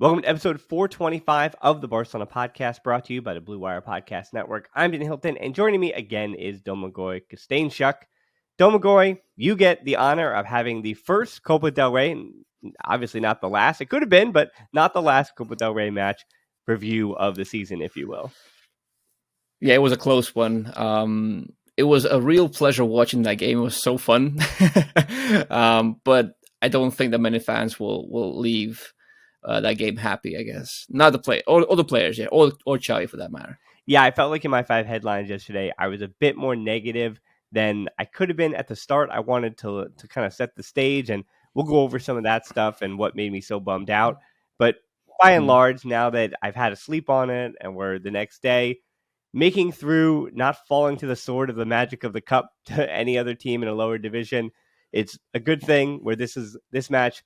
Welcome to episode 425 of the Barcelona podcast, brought to you by the Blue Wire Podcast Network. I'm Dan Hilton, and joining me again is Domagoj Kostanjšak. Domagoj, you get the honor of having the first Copa del Rey, and obviously not the last. It could have been, but not the last Copa del Rey match review of the season, if you will. Yeah, it was a close one. It was a real pleasure watching that game. It was so fun. But I don't think that many fans will leave that game happy, I guess. Not the play or the players, yeah, or Xavi for that matter. Yeah, I felt like in my 5 headlines yesterday, I was a bit more negative than I could have been at the start. I wanted to kind of set the stage, and we'll go over some of that stuff and what made me so bummed out. But by and large, now that I've had a sleep on it and we're the next day, making through, not falling to the sword of the magic of the cup to any other team in a lower division, it's a good thing where this match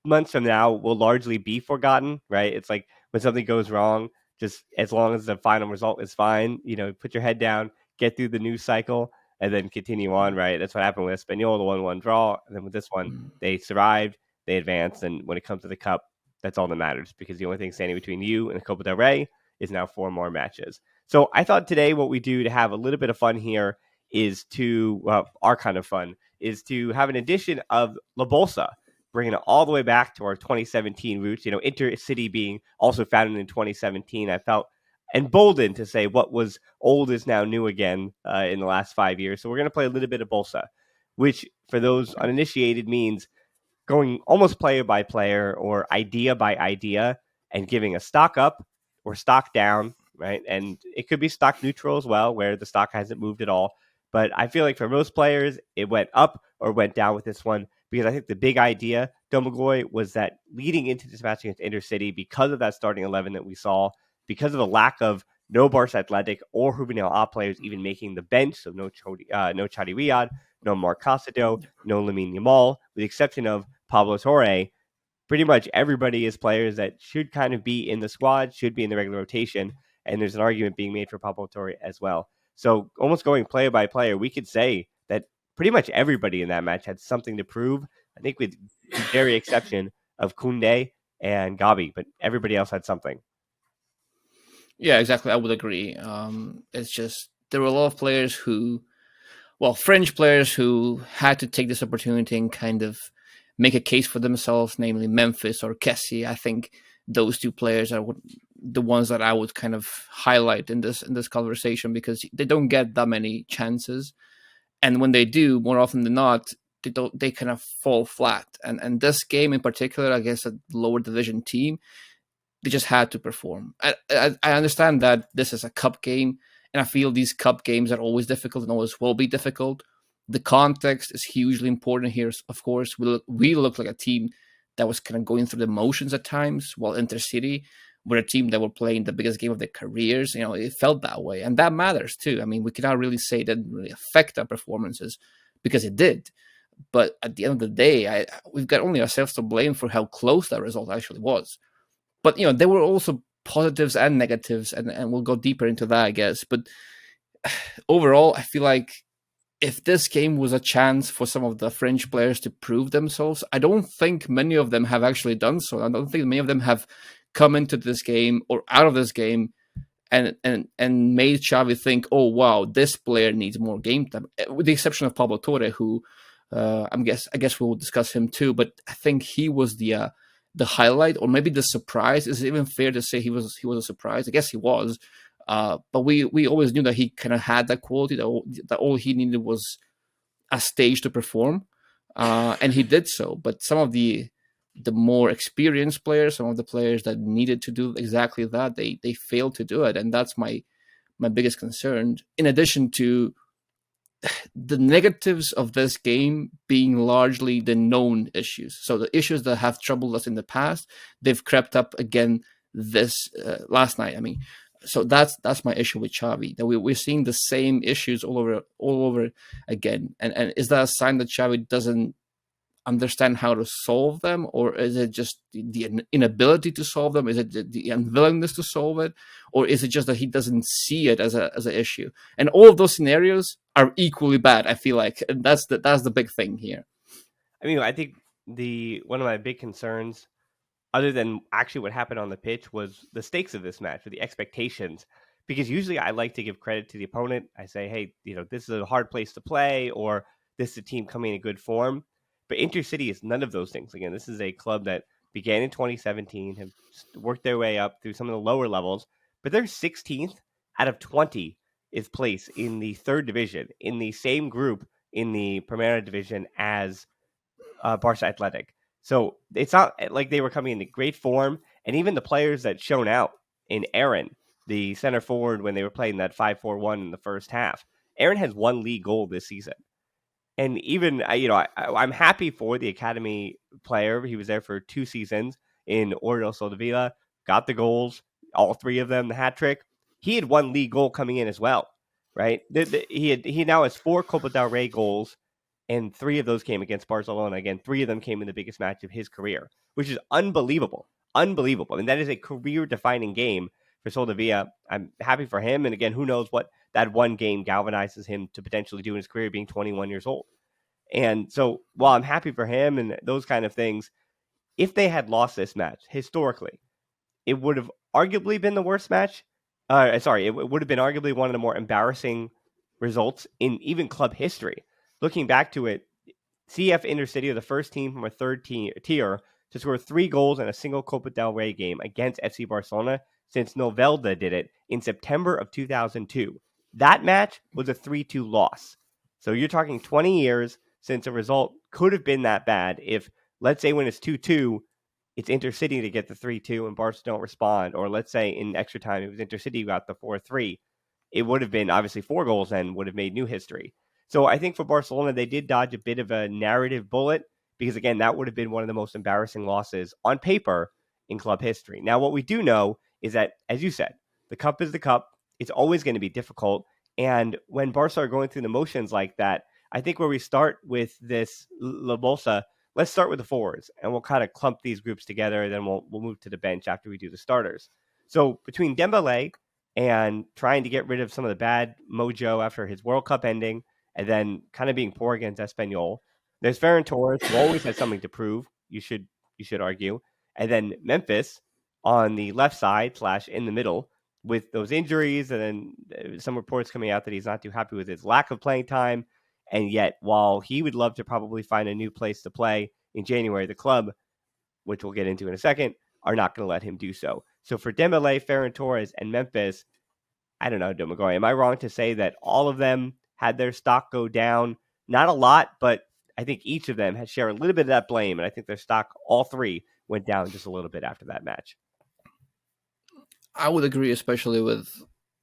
months from now will largely be forgotten, right? It's like when something goes wrong, just as long as the final result is fine, put your head down, get through the news cycle, and then continue on, right? That's what happened with Espanyol, the 1-1 draw. And then with this one, they survived, they advanced, and when it comes to the cup, that's all that matters, because the only thing standing between you and the Copa del Rey is now 4 more matches. So I thought today what we do to have a little bit of fun here is our kind of fun, is to have an edition of La Bolsa, bringing it all the way back to our 2017 roots. Intercity being also founded in 2017, I felt emboldened to say what was old is now new again in the last 5 years. So we're going to play a little bit of Bolsa, which for those uninitiated means going almost player by player or idea by idea and giving a stock up or stock down, right? And it could be stock neutral as well, where the stock hasn't moved at all. But I feel like for most players, it went up or went down with this one, because I think the big idea, Domagoj, was that leading into this match against Intercity, because of that starting 11 that we saw, because of the lack of no Barça Athletic or Juvenil A players even making the bench, so no Chadi Riyad, no Marc Casado, no Lamine Yamal, with the exception of Pablo Torre, pretty much everybody is players that should kind of be in the squad, should be in the regular rotation, and there's an argument being made for Pablo Torre as well. So almost going player by player, we could say that pretty much everybody in that match had something to prove. I think with the very exception of Koundé and Gabi, but everybody else had something. Yeah, exactly. I would agree. It's just there were a lot of players French players who had to take this opportunity and kind of make a case for themselves, namely Memphis or Kessie. I think those two players are the ones that I would kind of highlight in this conversation, because they don't get that many chances. And when they do, more often than not, they kind of fall flat. And this game in particular, against a lower division team, they just had to perform. I understand that this is a cup game, and I feel these cup games are always difficult and always will be difficult. The context is hugely important here. Of course, we look like a team that was kind of going through the motions at times, while Intercity were a team that were playing the biggest game of their careers. It felt that way, and that matters too. I mean, we cannot really say it didn't really affect our performances, because it did. But at the end of the day, we've got only ourselves to blame for how close that result actually was. But there were also positives and negatives, and we'll go deeper into that, I guess. But overall, I feel like if this game was a chance for some of the French players to prove themselves, I don't think many of them have actually done so. I don't think many of them have come into this game or out of this game and made Xavi think, oh wow, this player needs more game time. With the exception of Pablo Torre, who I guess we'll discuss him too. But I think he was the highlight, or maybe the surprise. Is it even fair to say he was a surprise? I guess he was. But we always knew that he kind of had that quality, that all he needed was a stage to perform, and he did so. But some of the more experienced players, some of the players that needed to do exactly that, they failed to do it, and that's my biggest concern. In addition to the negatives of this game being largely the known issues, so the issues that have troubled us in the past, they've crept up again this last night. I mean. So that's my issue with Xavi, that we're seeing the same issues all over again. And is that a sign that Xavi doesn't understand how to solve them, or is it just the inability to solve them? Is it the unwillingness to solve it, or is it just that he doesn't see it as an issue? And all of those scenarios are equally bad, I feel like, and that's the big thing here. I mean, I think one of my big concerns other than actually what happened on the pitch, was the stakes of this match or the expectations. Because usually I like to give credit to the opponent. I say, hey, this is a hard place to play, or this is a team coming in good form. But Intercity is none of those things. Again, this is a club that began in 2017, have worked their way up through some of the lower levels, but they're 16th out of 20 is placed in the third division, in the same group in the Primera division as Barca Athletic. So it's not like they were coming into great form. And even the players that shone out in Aaron, the center forward, when they were playing that 5-4-1 in the first half, Aaron has one league goal this season. And even, I'm happy for the academy player. He was there for 2 seasons in Oriol Soldevila, got the goals, all 3 of them, the hat trick. He had one league goal coming in as well, right? He now has 4 Copa del Rey goals, and 3 of those came against Barcelona. Again, 3 of them came in the biggest match of his career, which is unbelievable. Unbelievable. And that is a career-defining game for Soldevilla. I'm happy for him. And again, who knows what that one game galvanizes him to potentially do in his career, being 21 years old. And so while I'm happy for him and those kind of things, if they had lost this match historically, it would have arguably been the worst match. It would have been arguably one of the more embarrassing results in even club history. Looking back to it, CF Intercity are the first team from a third tier to score 3 goals in a single Copa del Rey game against FC Barcelona since Novelda did it in September of 2002. That match was a 3-2 loss. So you're talking 20 years since a result could have been that bad if, let's say when it's 2-2, it's Intercity to get the 3-2 and Barca don't respond. Or let's say in extra time it was Intercity who got the 4-3. It would have been obviously 4 goals and would have made new history. So I think for Barcelona, they did dodge a bit of a narrative bullet because, again, that would have been one of the most embarrassing losses on paper in club history. Now, what we do know is that, as you said, the cup is the cup. It's always going to be difficult. And when Barca are going through the motions like that, I think where we start with this La Bolsa, let's start with the forwards, and we'll kind of clump these groups together, then we'll move to the bench after we do the starters. So between Dembele and trying to get rid of some of the bad mojo after his World Cup ending, and then kind of being poor against Espanyol, there's Ferran Torres, who always has something to prove, you should argue, and then Memphis on the left side / in the middle with those injuries, and then some reports coming out that he's not too happy with his lack of playing time. And yet, while he would love to probably find a new place to play in January, the club, which we'll get into in a second, are not going to let him do so. So for Dembele, Ferran Torres, and Memphis, I don't know, Domagoj, am I wrong to say that all of them had their stock go down? Not a lot, but I think each of them had shared a little bit of that blame, and I think their stock, all 3, went down just a little bit after that match. I would agree, especially with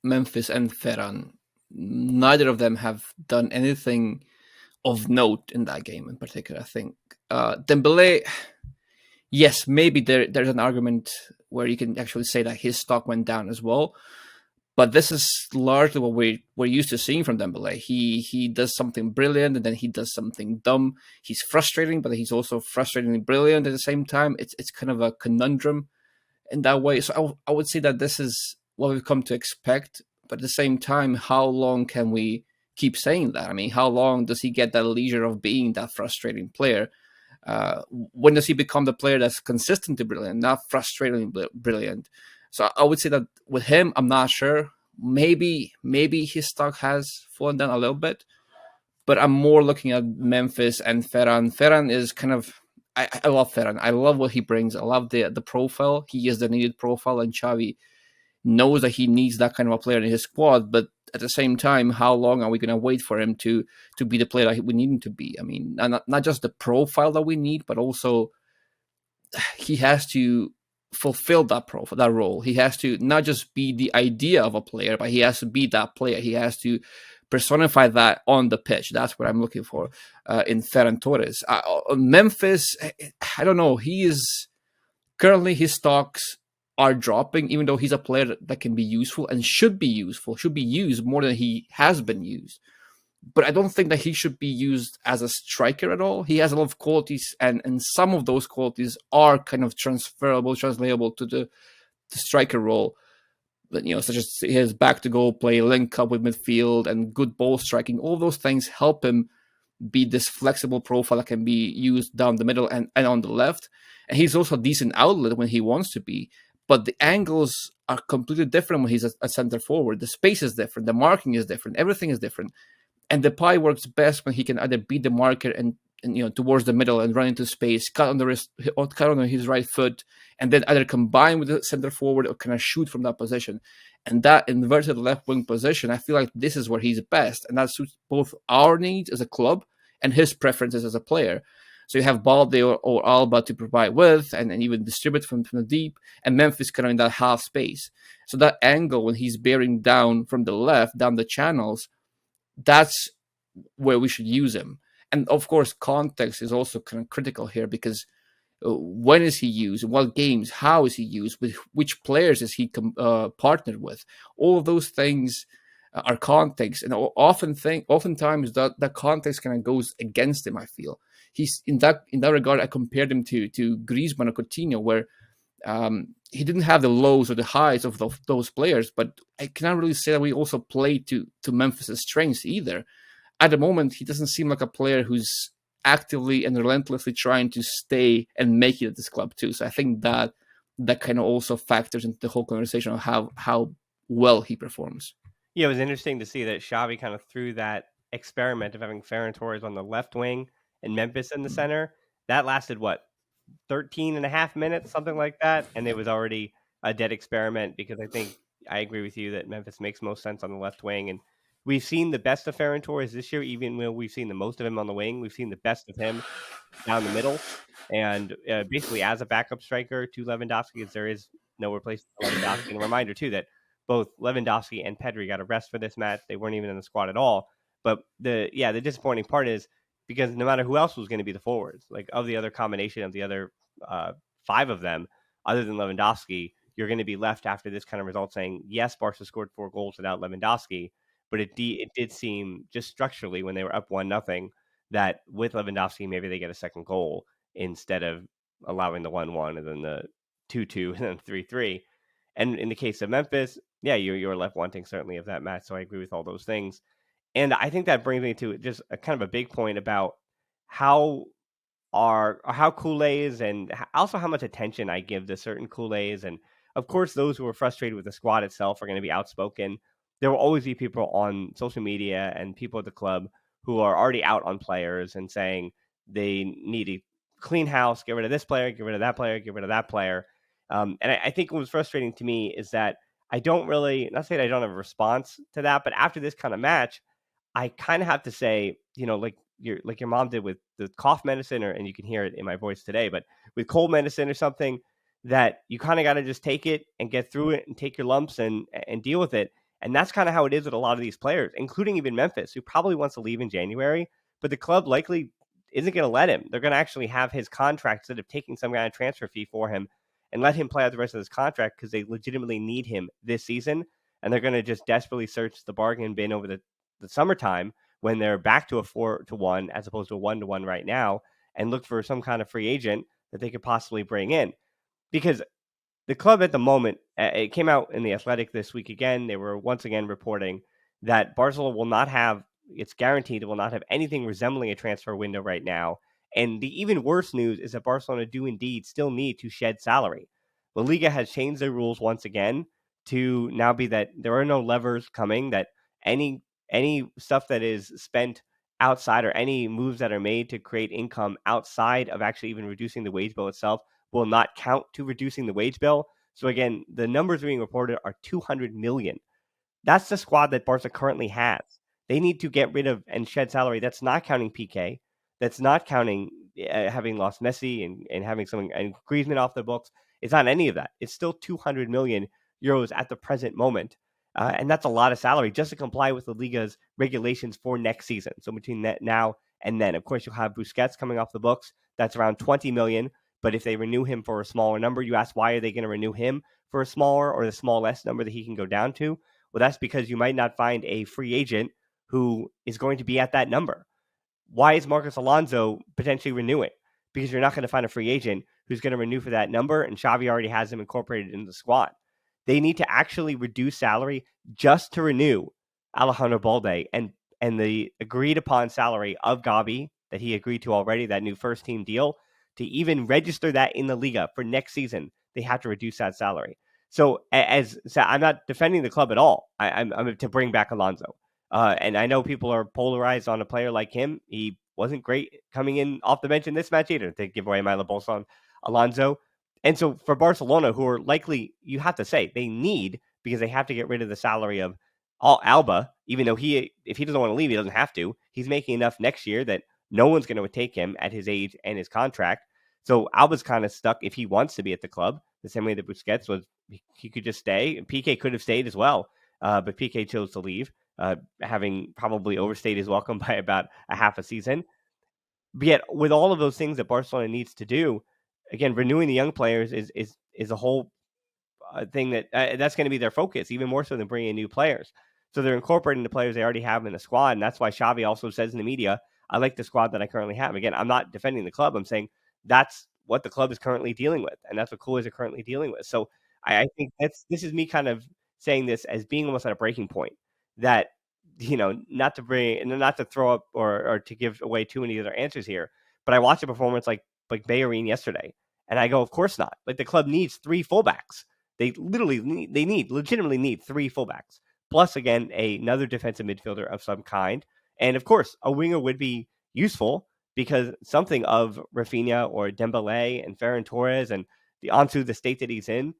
Memphis and Ferran. Neither of them have done anything of note in that game in particular, I think. Dembele, yes, maybe there's an argument where you can actually say that his stock went down as well. But this is largely what we're used to seeing from Dembele. He does something brilliant and then he does something dumb. He's frustrating, but he's also frustratingly brilliant at the same time. It's kind of a conundrum in that way. So I would say that this is what we've come to expect. But at the same time, how long can we keep saying that? I mean, how long does he get that leisure of being that frustrating player? When does he become the player that's consistently brilliant, not frustratingly brilliant? So I would say that with him, I'm not sure. Maybe his stock has fallen down a little bit, but I'm more looking at Memphis and Ferran. Ferran is kind of, I love Ferran. I love what he brings. I love the profile. He is the needed profile, and Xavi knows that he needs that kind of a player in his squad. But at the same time, how long are we going to wait for him to be the player that we need him to be? I mean, not just the profile that we need, but also he has to fulfill that profile, that role. He has to not just be the idea of a player, but he has to be that player. He has to personify that on the pitch. That's what I'm looking for in Ferran Torres. Memphis, I don't know. He is currently, his stocks are dropping, even though he's a player that can be useful and should be used more than he has been used. But I don't think that he should be used as a striker at all. He has a lot of qualities, and some of those qualities are kind of translatable to the striker role. But, such as his back to goal play, link up with midfield, and good ball striking. All those things help him be this flexible profile that can be used down the middle and on the left. And he's also a decent outlet when he wants to be. But the angles are completely different when he's a center forward. The space is different. The marking is different. Everything is different. And the pie works best when he can either beat the marker and towards the middle and run into space, cut on the wrist, or cut on his right foot, and then either combine with the center forward or kind of shoot from that position. And that inverted left wing position, I feel like this is where he's best, and that suits both our needs as a club and his preferences as a player. So you have Balde or Alba to provide width and even distribute from the deep, and Memphis kind of in that half space. So that angle when he's bearing down from the left, down the channels, that's where we should use him. And of course, context is also kind of critical here, because when is he used? In what games? How is he used? With which players is he partnered with? All of those things are context, and oftentimes that context kind of goes against him. I feel he's in that regard. I compared him to Griezmann or Coutinho, where he didn't have the lows or the highs of those players, but I cannot really say that we also play to Memphis' strengths either. At the moment, he doesn't seem like a player who's actively and relentlessly trying to stay and make it at this club too. So I think that kind of also factors into the whole conversation of how well he performs. Yeah, it was interesting to see that Xavi kind of threw that experiment of having Ferran Torres on the left wing and Memphis in the center. That lasted, 13 and a half minutes, something like that. And it was already a dead experiment, because I think I agree with you that Memphis makes most sense on the left wing. And we've seen the best of Ferran Torres this year, even though we've seen the most of him on the wing. We've seen the best of him down the middle. And basically as a backup striker to Lewandowski, as there is no replacement for Lewandowski. And a reminder, too, that both Lewandowski and Pedri got a rest for this match. They weren't even in the squad at all. But the disappointing part is, because no matter who else was going to be the forwards, like of the other combination of the other 5 of them, other than Lewandowski, you're going to be left after this kind of result saying, yes, Barca scored 4 goals without Lewandowski, but it did seem just structurally when they were up 1-0 that with Lewandowski, maybe they get a second goal instead of allowing the 1-1 and then the 2-2 and then 3-3. And in the case of Memphis, yeah, you're left wanting certainly of that match. So I agree with all those things. And I think that brings me to just a kind of a big point about how Kool-Aid's and also how much attention I give to certain Kool-Aid's. And of course, those who are frustrated with the squad itself are going to be outspoken. There will always be people on social media and people at the club who are already out on players and saying they need a clean house, get rid of this player, get rid of that player, get rid of that player. And I think what was frustrating to me is that I don't really, not saying I don't have a response to that, but after this kind of match, I kind of have to say, like your mom did with the cough medicine, and you can hear it in my voice today, but with cold medicine or something, that you kind of got to just take it and get through it and take your lumps and deal with it. And that's kind of how it is with a lot of these players, including even Memphis, who probably wants to leave in January, but the club likely isn't going to let him. They're going to actually have his contract instead of taking some kind of transfer fee for him and let him play out the rest of his contract, because they legitimately need him this season. And they're going to just desperately search the bargain bin over the summertime when they're back to a 4-1 as opposed to a 1-1 right now, and look for some kind of free agent that they could possibly bring in. Because the club at the moment, it came out in The Athletic this week again, they were once again reporting that Barcelona will not have, it's guaranteed it will not have anything resembling a transfer window right now. And the even worse news is that Barcelona do indeed still need to shed salary. La Liga has changed their rules once again to now be that there are no levers coming, that any stuff that is spent outside, or any moves that are made to create income outside of actually even reducing the wage bill itself, will not count to reducing the wage bill. So again, the numbers being reported are 200 million. That's the squad that Barca currently has. They need to get rid of and shed salary. That's not counting PK. That's not counting having lost Messi and having someone and Griezmann off the books. It's not any of that. It's still 200 million euros at the present moment. And that's a lot of salary just to comply with the Liga's regulations for next season. So between that now and then, of course, you'll have Busquets coming off the books. That's around 20 million. But if they renew him for a smaller number, you ask, why are they going to renew him for a smaller or the smallest number that he can go down to? Well, that's because you might not find a free agent who is going to be at that number. Why is Marcos Alonso potentially renewing? Because you're not going to find a free agent who's going to renew for that number, and Xavi already has him incorporated into the squad. They need to actually reduce salary just to renew Alejandro Balde. And and the agreed upon salary of Gabi that he agreed to already, that new first team deal, to even register that in the Liga for next season, they have to reduce that salary. So I'm not defending the club at all. I'm to bring back Alonso. And I know people are polarized on a player like him. He wasn't great coming in off the bench in this match either, to give away my Bolsa on Alonso. And so for Barcelona, who are likely, you have to say, they need, because they have to get rid of the salary of Alba, even though if he doesn't want to leave, he doesn't have to. He's making enough next year that no one's going to take him at his age and his contract. So Alba's kind of stuck if he wants to be at the club, the same way that Busquets was. He could just stay. Piqué could have stayed as well, but Piqué chose to leave, having probably overstayed his welcome by about a half a season. But yet, with all of those things that Barcelona needs to do, again, renewing the young players is a whole thing that's going to be their focus, even more so than bringing in new players. So they're incorporating the players they already have in the squad, and that's why Xavi also says in the media, I like the squad that I currently have. Again, I'm not defending the club. I'm saying that's what the club is currently dealing with, and that's what Kool-Aid are currently dealing with. So I think this is me kind of saying this as being almost at a breaking point, that, not to throw up or to give away too many other answers here, but I watched a performance like Bellerin yesterday, and I go, of course not. Like, the club needs 3 fullbacks. They legitimately need 3 fullbacks, plus again another defensive midfielder of some kind, and of course a winger would be useful, because something of Rafinha or Dembele and Ferran Torres and the state that he's in,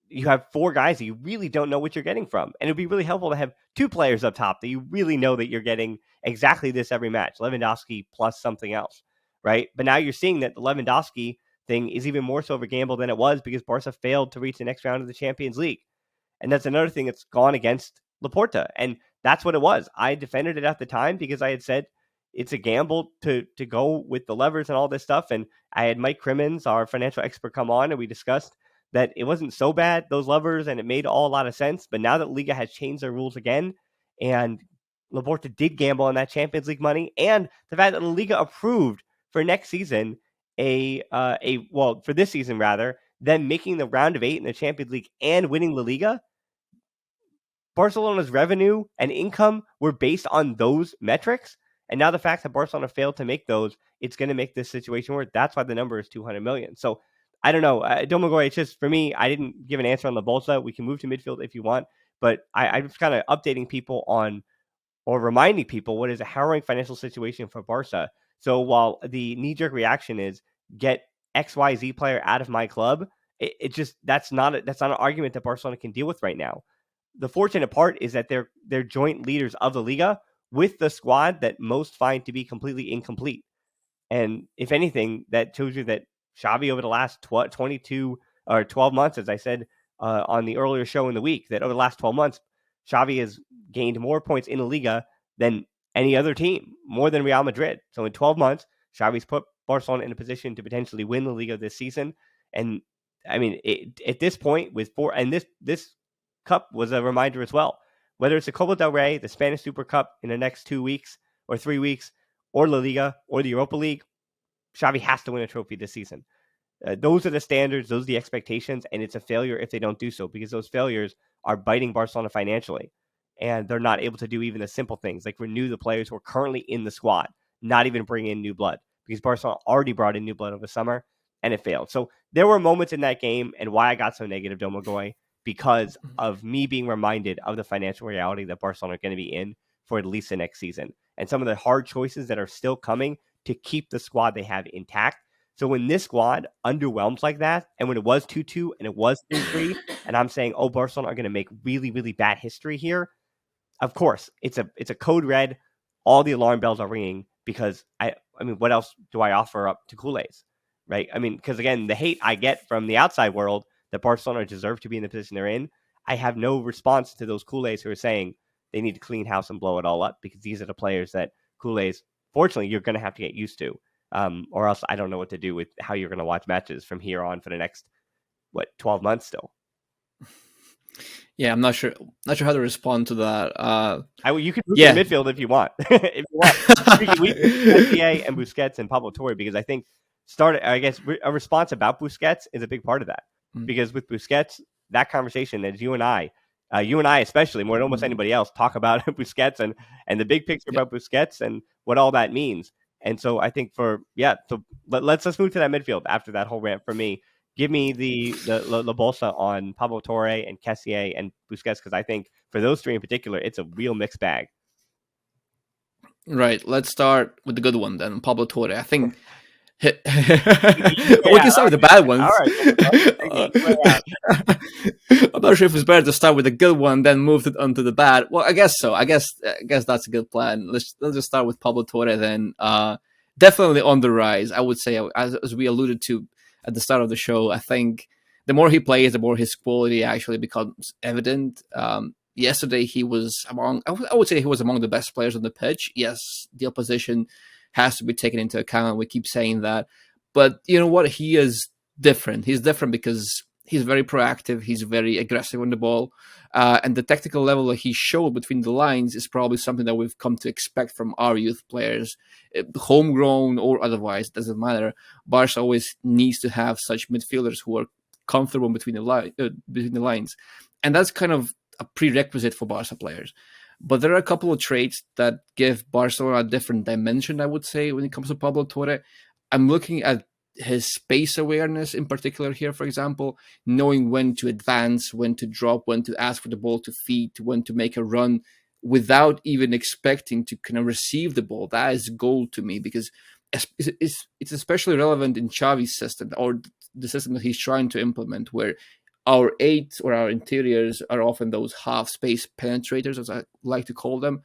you have 4 guys that you really don't know what you're getting from. And it'd be really helpful to have 2 players up top that you really know that you're getting exactly this every match. Lewandowski plus something else, right? But now you're seeing that the Lewandowski thing is even more so of a gamble than it was, because Barca failed to reach the next round of the Champions League. And that's another thing that's gone against Laporta. And that's what it was. I defended it at the time because I had said it's a gamble to go with the levers and all this stuff. And I had Mike Crimmins, our financial expert, come on, and we discussed that it wasn't so bad, those levers, and it made a lot of sense. But now that Liga has changed their rules again, and Laporta did gamble on that Champions League money, and the fact that La Liga approved for next season for this season rather, then making the round of 8 in the Champions League and winning La Liga, Barcelona's revenue and income were based on those metrics. And now the fact that Barcelona failed to make those, it's going to make this situation work. That's why the number is 200 million. So I don't know. Domagoj, it's just, for me, I didn't give an answer on the Bolsa. We can move to midfield if you want. But I'm just kind of updating people on, or reminding people, what is a harrowing financial situation for Barca. So while the knee-jerk reaction is get XYZ player out of my club, that's not an argument that Barcelona can deal with right now. The fortunate part is that they're joint leaders of the Liga with the squad that most find to be completely incomplete. And if anything, that shows you that Xavi over the last 22 or 12 months, as I said on the earlier show in the week, that over the last 12 months, Xavi has gained more points in the Liga than any other team, more than Real Madrid. So in 12 months, Xavi's put Barcelona in a position to potentially win the Liga this season. And I mean, at this point, with 4, and this cup was a reminder as well, whether it's the Copa del Rey, the Spanish Super Cup in the next 2 weeks or 3 weeks, or La Liga or the Europa League, Xavi has to win a trophy this season. Those are the standards, those are the expectations, and it's a failure if they don't do so, because those failures are biting Barcelona financially, and they're not able to do even the simple things like renew the players who are currently in the squad, not even bring in new blood, because Barcelona already brought in new blood over the summer, and it failed. So there were moments in that game, and why I got so negative, Domagoj, because of me being reminded of the financial reality that Barcelona are going to be in for at least the next season, and some of the hard choices that are still coming to keep the squad they have intact. So when this squad underwhelms like that, and when it was 2-2 and it was 3-3, and I'm saying, oh, Barcelona are going to make really, really bad history here, of course, it's a code red. All the alarm bells are ringing, because I mean, what else do I offer up to Kool-Aids, right? I mean, because again, the hate I get from the outside world that Barcelona deserve to be in the position they're in, I have no response to those Kool-Aids who are saying they need to clean house and blow it all up, because these are the players that Kool-Aids, fortunately, you're going to have to get used to. Or else I don't know what to do with how you're going to watch matches from here on for the next 12 months still. Yeah, I'm not sure how to respond to that. You can move to the midfield if you want. If you want, we NBA and Busquets and Pablo Torre, because I think a response about Busquets is a big part of that. Because with Busquets, that conversation, as you and I You and I, especially more than almost anybody else, talk about Busquets and the big picture Yeah. about Busquets and what all that means. And so I think so let's move to that midfield after that whole rant for me. Give me the Bolsa on Pablo Torre and Kessié and Busquets, because I think for those three in particular, it's a real mixed bag. Right. Let's start with the good one then, Pablo Torre. I think we Yeah, can start with the bad ones. all right. I'm not sure if it's better to start with the good one, then move it onto the bad. Well, I guess so. I guess that's a good plan. Let's just start with Pablo Torre then. Definitely on the rise. I would say, as we alluded to at the start of the show, I think the more he plays, the more his quality actually becomes evident. Yesterday, he was I would say he was among the best players on the pitch. Yes, the opposition has to be taken into account. We keep saying that. But you know what? He is different. He's different because he's very proactive. He's very aggressive on the ball. And the technical level that he showed between the lines is probably something that we've come to expect from our youth players, homegrown or otherwise, doesn't matter. Barca always needs to have such midfielders who are comfortable between the lines. And that's kind of a prerequisite for Barca players. But there are a couple of traits that give Barcelona a different dimension, I would say, when it comes to Pablo Torre. I'm looking at his space awareness in particular here, for example, knowing when to advance, when to drop, when to ask for the ball to feed, when to make a run without even expecting to kind of receive the ball. That is gold to me, because it's especially relevant in Xavi's system, or the system that he's trying to implement, where our eights or our interiors are often those half space penetrators, as I like to call them.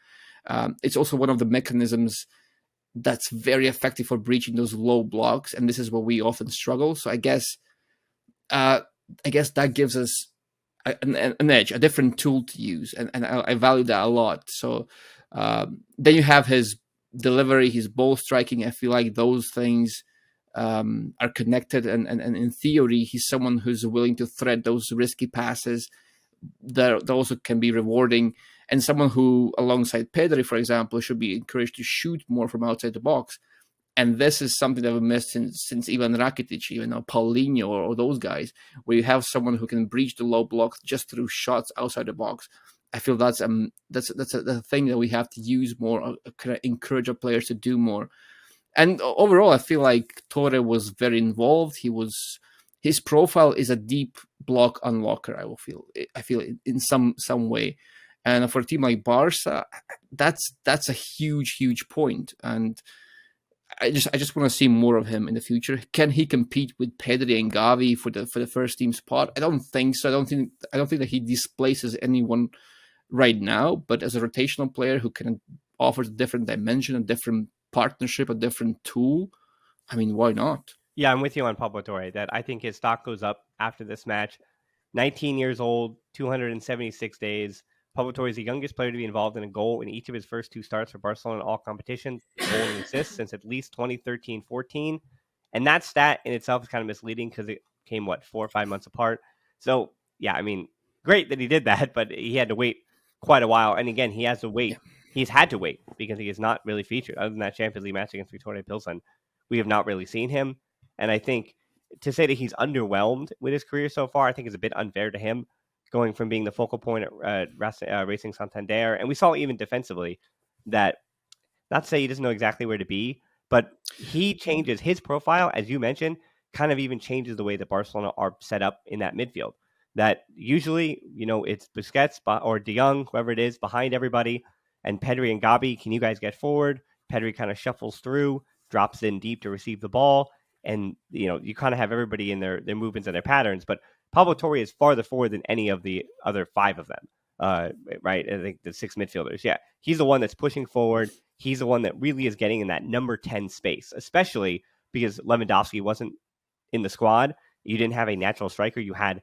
It's also one of the mechanisms that's very effective for breaching those low blocks, and this is where we often struggle. So I guess that gives us an edge, a different tool to use, and I value that a lot. So then you have his delivery, his ball striking. I feel like those things are connected, and in theory, he's someone who's willing to thread those risky passes that also can be rewarding, and someone who, alongside Pedri, for example, should be encouraged to shoot more from outside the box. And this is something that we've missed since Ivan Rakitic, even Paulinho, or those guys, where you have someone who can breach the low blocks just through shots outside the box. I feel that's a thing that we have to use more, kind of encourage our players to do more. And overall, I feel like Torre was very involved. His profile is a deep block unlocker. I feel in some way, and for a team like Barca, that's a huge point. And I just want to see more of him in the future. Can he compete with Pedri and Gavi for the first team spot? I don't think so. I don't think that he displaces anyone right now. But as a rotational player who can offer a different dimension, a different partnership, a different tool, I mean, why not? Yeah, I'm with you on Pablo Torre that I think his stock goes up after this match. 19 years old, 276 days. Pablo Torre is the youngest player to be involved in a goal in each of his first two starts for Barcelona in all competitions, goal and assists since at least 2013-14. And that stat in itself is kind of misleading because it came, 4 or 5 months apart. So, yeah, I mean, great that he did that, but he had to wait quite a while. And again, he has to wait. Yeah. He's had to wait because he is not really featured. Other than that Champions League match against Victoria Pilsen, we have not really seen him. And I think to say that he's underwhelmed with his career so far, I think is a bit unfair to him, going from being the focal point at Racing Santander. And we saw even defensively that, not to say he doesn't know exactly where to be, but he changes his profile, as you mentioned, kind of even changes the way that Barcelona are set up in that midfield. That usually, it's Busquets or De Jong, whoever it is, behind everybody, and Pedri and Gavi, can you guys get forward? Pedri kind of shuffles through, drops in deep to receive the ball, and you kind of have everybody in their movements and their patterns. But Pablo Torre is farther forward than any of the other five of them, right? I think the six midfielders. Yeah, he's the one that's pushing forward. He's the one that really is getting in that number 10 space, especially because Lewandowski wasn't in the squad. You didn't have a natural striker. You had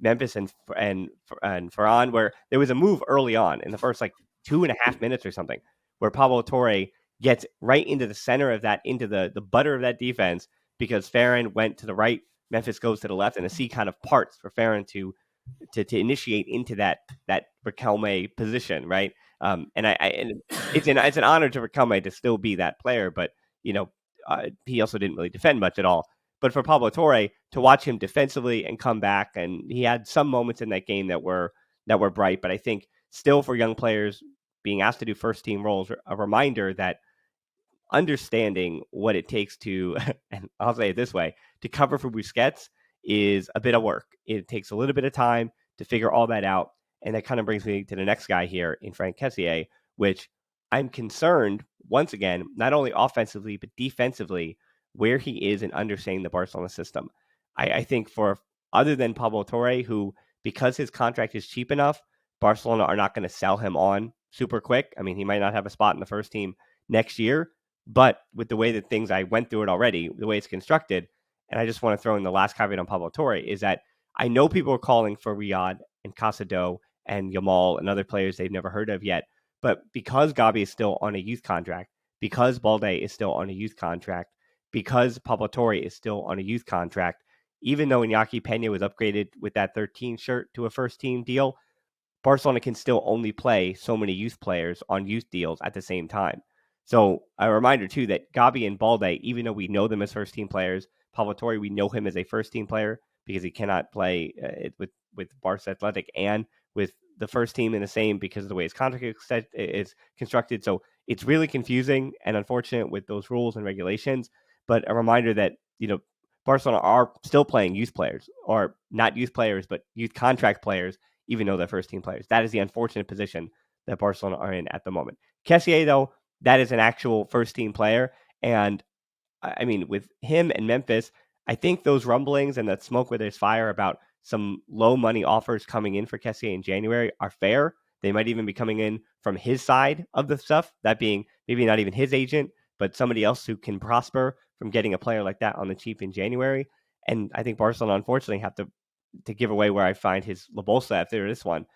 Memphis and Ferran, where there was a move early on in the first 2.5 minutes or something, where Pablo Torre gets right into the center of that, into the butter of that defense, because Ferran went to the right, Memphis goes to the left, and the sea kind of parts for Ferran to initiate into that Riquelme position, right? And it's an honor to Riquelme to still be that player, but he also didn't really defend much at all. But for Pablo Torre to watch him defensively and come back, and he had some moments in that game that were that were bright. But I think still for young players being asked to do first team roles, a reminder that understanding what it takes to, and I'll say it this way, to cover for Busquets is a bit of work. It takes a little bit of time to figure all that out. And that kind of brings me to the next guy here in Franck Kessié, which I'm concerned, once again, not only offensively, but defensively, where he is in understanding the Barcelona system. I think for other than Pablo Torre, who, because his contract is cheap enough, Barcelona are not going to sell him on super quick. I mean, he might not have a spot in the first team next year, but with the way that things, I went through it already, the way it's constructed, and I just want to throw in the last caveat on Pablo Torre, is that I know people are calling for Riyad and Casado and Yamal and other players they've never heard of yet, but because Gavi is still on a youth contract, because Balde is still on a youth contract, because Pablo Torre is still on a youth contract, even though Iñaki Peña was upgraded with that 13 shirt to a first team deal, Barcelona can still only play so many youth players on youth deals at the same time. So a reminder, too, that Gavi and Balde, even though we know them as first-team players, Pablo Torre, we know him as a first-team player because he cannot play with Barca Athletic and with the first team in the same because of the way his contract is constructed. So it's really confusing and unfortunate with those rules and regulations. But a reminder that, Barcelona are still playing youth players, or not youth players, but youth contract players, even though they're first-team players. That is the unfortunate position that Barcelona are in at the moment. Kessié, though, that is an actual first-team player. And, I mean, with him and Memphis, I think those rumblings and that smoke where there's fire about some low-money offers coming in for Kessié in January are fair. They might even be coming in from his side of the stuff, that being maybe not even his agent, but somebody else who can prosper from getting a player like that on the cheap in January. And I think Barcelona, unfortunately, have to give away where I find his La Bolsa after this one.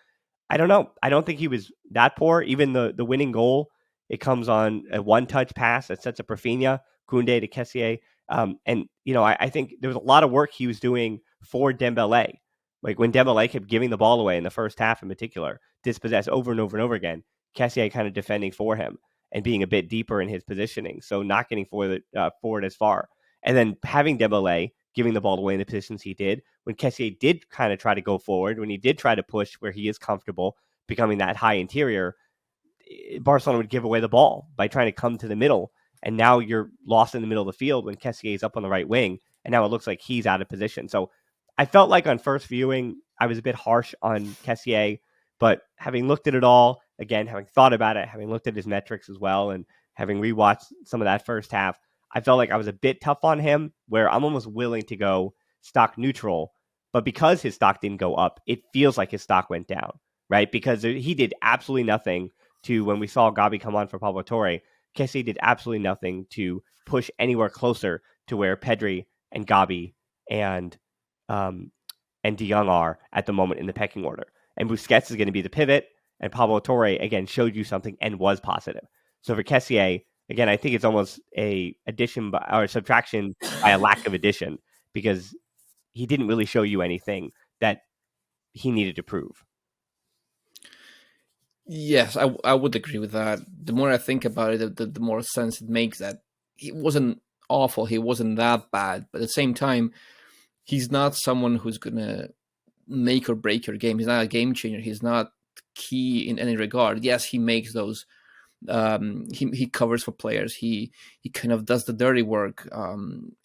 I don't know. I don't think he was that poor. Even the winning goal, it comes on a one-touch pass that sets up Rafinha, Koundé to Kessié. I think there was a lot of work he was doing for Dembele. Like when Dembele kept giving the ball away in the first half in particular, dispossessed over and over and over again, Kessié kind of defending for him and being a bit deeper in his positioning, so not getting forward as far. And then having Dembele giving the ball away in the positions he did, when Kessié did kind of try to go forward, when he did try to push where he is comfortable, becoming that high interior, Barcelona would give away the ball by trying to come to the middle. And now you're lost in the middle of the field when Kessié is up on the right wing. And now it looks like he's out of position. So I felt like on first viewing, I was a bit harsh on Kessié. But having looked at it all, again, having thought about it, having looked at his metrics as well, and having rewatched some of that first half, I felt like I was a bit tough on him, where I'm almost willing to go stock neutral. But because his stock didn't go up, it feels like his stock went down, right? Because he did absolutely nothing to, when we saw Gavi come on for Pablo Torre, Kessié did absolutely nothing to push anywhere closer to where Pedri and Gavi and De Jong are at the moment in the pecking order. And Busquets is going to be the pivot, and Pablo Torre, again, showed you something and was positive. So for Kessié, again, I think it's almost a addition or subtraction by a lack of addition, because he didn't really show you anything that he needed to prove. Yes, I would agree with that. The more I think about it, the more sense it makes that he wasn't awful. He wasn't that bad. But at the same time, he's not someone who's going to make or break your game. He's not a game changer. He's not key in any regard. Yes, he makes those. He covers for players. He kind of does the dirty work.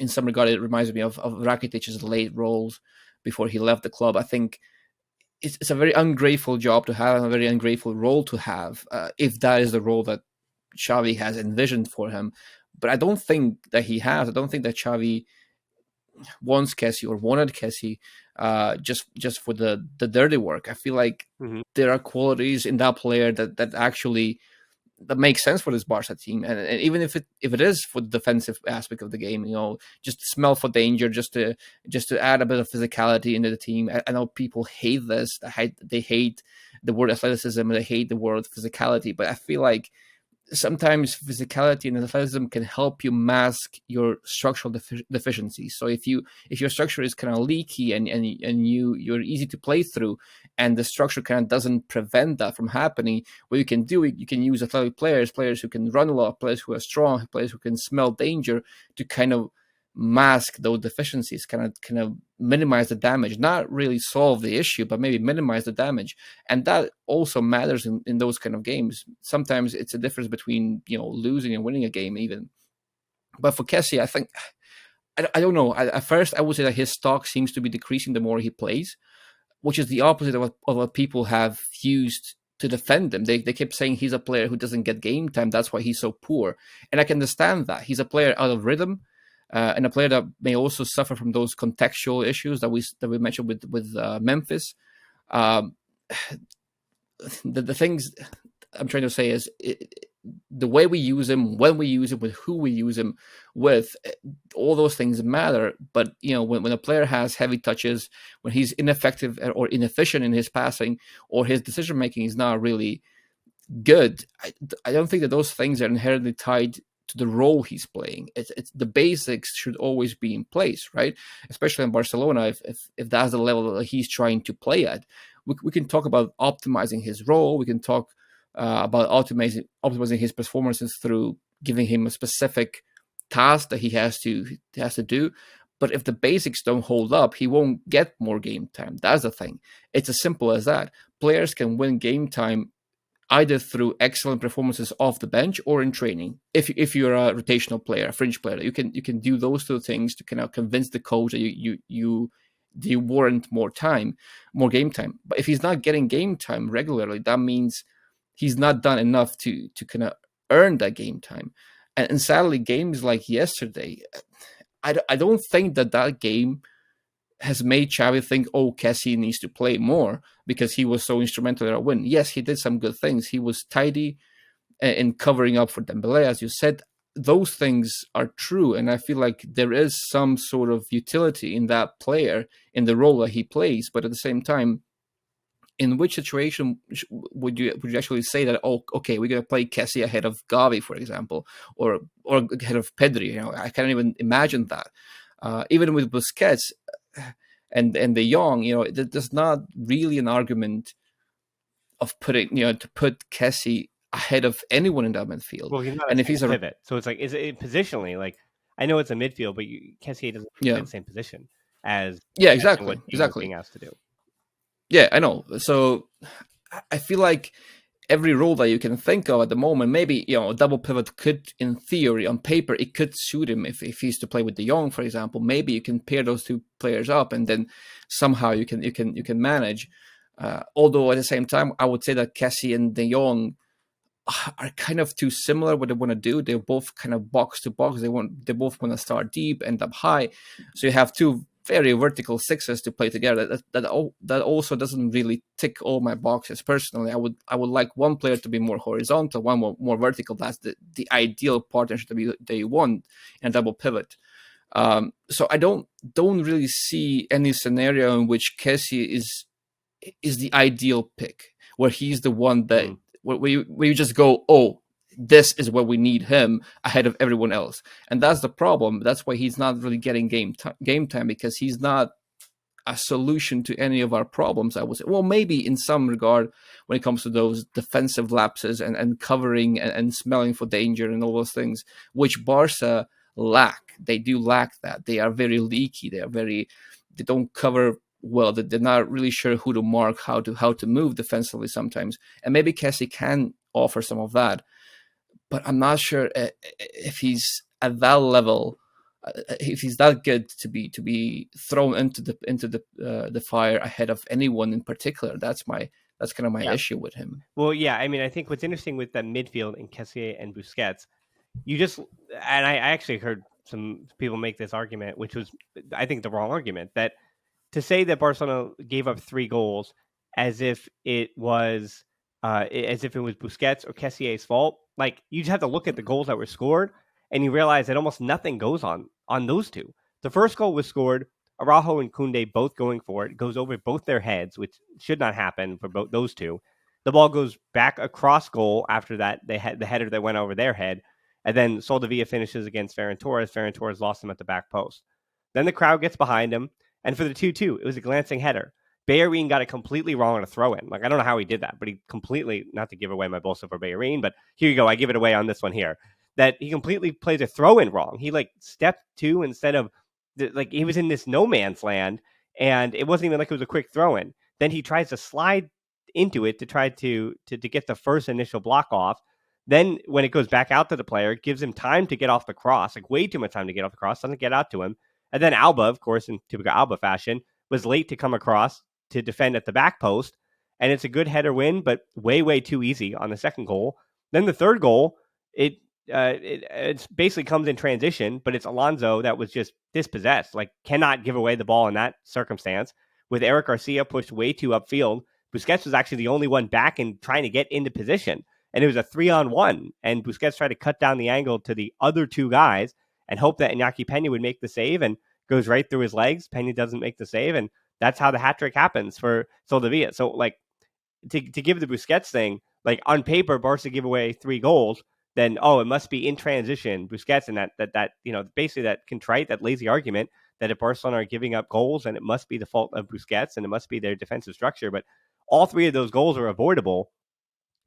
In some regard, it reminds me of Rakitic's late roles before he left the club. I think it's a very ungrateful job to have and a very ungrateful role to have, if that is the role that Xavi has envisioned for him. But I don't think that he has. I don't think that Xavi wants Kessie or wanted Kessie just for the dirty work. I feel like there are qualities in that player that actually that makes sense for this Barca team, and even if it is for the defensive aspect of the game, just smell for danger, just to add a bit of physicality into the team. I know people hate this; they hate the word athleticism, they hate the word physicality, but I feel like sometimes physicality and athleticism can help you mask your structural deficiencies. So if your structure is kind of leaky and you're easy to play through, and the structure kind of doesn't prevent that from happening, what you can do, you can use athletic players who can run a lot, players who are strong, players who can smell danger, to kind of mask those deficiencies, kind of minimize the damage, not really solve the issue, but maybe minimize the damage. And that also matters in those kind of games. Sometimes it's a difference between, losing and winning a game even. But for Kessie, I think, I don't know. At first, I would say that his stock seems to be decreasing the more he plays, which is the opposite of what people have used to defend him. They kept saying he's a player who doesn't get game time. That's why he's so poor. And I can understand that. He's a player out of rhythm, and a player that may also suffer from those contextual issues that we mentioned with Memphis. The things I'm trying to say is the way we use him, when we use him, with who we use him with, all those things matter. But when a player has heavy touches, when he's ineffective or inefficient in his passing, or his decision making is not really good, I don't think that those things are inherently tied to the role he's playing. It's the basics should always be in place, right? Especially in Barcelona, if that's the level that he's trying to play at. We can talk about optimizing his role. We can talk about optimizing his performances through giving him a specific task that he has to do. But if the basics don't hold up, he won't get more game time. That's the thing. It's as simple as that. Players can win game time either through excellent performances off the bench or in training. If you're a rotational player, a fringe player, you can do those two things to kind of convince the coach that you warrant more game time. But if he's not getting game time regularly, that means he's not done enough to kind of earn that game time. And sadly, games like yesterday, I don't think that game has made Xavi think, Kessie needs to play more because he was so instrumental in our win. Yes, he did some good things. He was tidy in covering up for Dembele, as you said. Those things are true, and I feel like there is some sort of utility in that player, in the role that he plays. But at the same time, in which situation would you actually say that, we're going to play Kessie ahead of Gavi, for example, or ahead of Pedri? I can't even imagine that. Even with Busquets and De Jong, there's not really an argument of putting, to put Kessie ahead of anyone in that midfield. Well, he's not and if he's a pivot, so it's like, is it positionally? Like, I know it's a midfield, but Kessie doesn't play the same position as exactly what being asked to do. Yeah, I know. So I feel like every role that you can think of at the moment, maybe a double pivot could, in theory, on paper, it could suit him if he's to play with De Jong, for example. Maybe you can pair those two players up, and then somehow you can manage. Although at the same time, I would say that Kessie and De Jong are kind of too similar what they want to do. They're both kind of box to box. They both want to start deep, end up high. So you have two very vertical sixes to play together. That also doesn't really tick all my boxes personally. I would like one player to be more horizontal, one more vertical. That's the ideal partnership that you want in a double pivot. So I don't really see any scenario in which Kessie is the ideal pick, where he's the one that where you just go, this is where we need him ahead of everyone else. And that's the problem. That's why he's not really getting game time, because he's not a solution to any of our problems, I would say. Well, maybe in some regard when it comes to those defensive lapses and covering and smelling for danger and all those things, which Barca lack. They do lack that. They are very leaky. They don't cover well. They're not really sure who to mark, how to move defensively sometimes. And maybe Kessie can offer some of that. But I'm not sure if he's at that level, if he's that good to be thrown into the fire ahead of anyone in particular. That's kind of my issue with him. Well, yeah, I mean, I think what's interesting with that midfield in Kessie and Busquets, and I actually heard some people make this argument, which was, I think, the wrong argument, that to say that Barcelona gave up 3 goals as if it was Busquets or Kessier's fault. Like, you just have to look at the goals that were scored, and you realize that almost nothing goes on those two. The first goal was scored, Araujo and Koundé both going for it. It goes over both their heads, which should not happen for both those two. The ball goes back across goal after that. They had the header that went over their head. And then Soldevilla finishes against Ferran Torres. Ferran Torres lost him at the back post. Then the crowd gets behind him. And for the 2-2, it was a glancing header. Bellerin got it completely wrong on a throw-in. Like, I don't know how he did that, but he completely, not to give away my Bolsa for Bellerin, but here you go, I give it away on this one here. that he completely plays a throw-in wrong. He like stepped two instead of like he was in this no man's land, and it wasn't even like it was a quick throw-in. Then he tries to slide into it to try to get the first initial block off. Then when it goes back out to the player, it gives him time to get off the cross, like way too much time to get off the cross, doesn't get out to him. And then Alba, of course, in typical Alba fashion, was late to come across to defend at the back post. And it's a good header win, but way too easy on the second goal. Then the third goal, it basically comes in transition, but it's Alonso that was just dispossessed, like cannot give away the ball in that circumstance. With Eric Garcia pushed way too upfield, Busquets was actually the only one back and trying to get into position. And it was a 3-on-1. And Busquets tried to cut down the angle to the other two guys and hope that Iñaki Peña would make the save, and goes right through his legs. Peña doesn't make the save, and that's how the hat trick happens for Soldevilla. So, like, to give the Busquets thing, like on paper, Barca give away 3 goals, then, it must be in transition, Busquets, and that basically that contrite, that lazy argument that if Barcelona are giving up goals, and it must be the fault of Busquets, and it must be their defensive structure. But all 3 of those goals are avoidable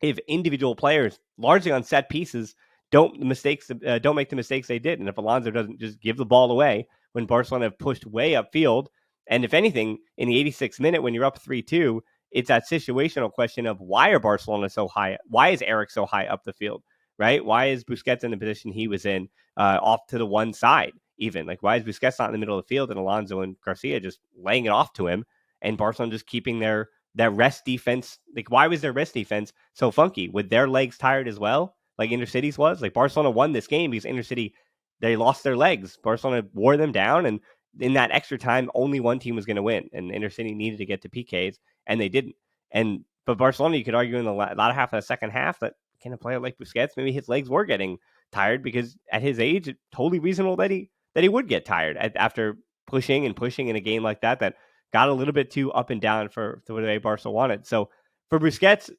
if individual players, largely on set pieces, don't make the mistakes they did. And if Alonso doesn't just give the ball away when Barcelona have pushed way upfield, and if anything, in the 86th minute when you're up 3-2, it's that situational question of why are Barcelona so high? Why is Eric so high up the field, right? Why is Busquets in the position he was in, off to the one side even? Like, why is Busquets not in the middle of the field and Alonso and Garcia just laying it off to him, and Barcelona just keeping their rest defense? Like, why was their rest defense so funky? With their legs tired as well, like Intercity's was? Like, Barcelona won this game because Intercity, they lost their legs. Barcelona wore them down, and in that extra time, only one team was going to win, and Intercity needed to get to PKs, and they didn't. But Barcelona, you could argue in the latter half of the second half that, can a player like Busquets, maybe his legs were getting tired, because at his age, it's totally reasonable that he would get tired after pushing in a game like that got a little bit too up and down for the way Barca wanted. So for Busquets,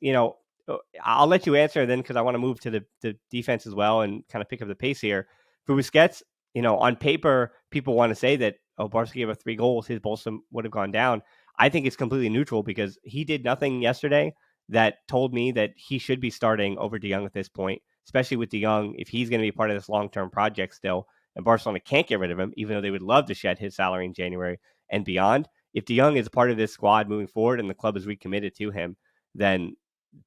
I'll let you answer then, because I want to move to the defense as well and kind of pick up the pace here. For Busquets, on paper, people want to say that, Barca gave up 3 goals, his Bolsa would have gone down. I think it's completely neutral, because he did nothing yesterday that told me that he should be starting over De Jong at this point, especially with De Jong, if he's going to be part of this long-term project still, and Barcelona can't get rid of him, even though they would love to shed his salary in January and beyond. If De Jong is part of this squad moving forward and the club is recommitted to him, then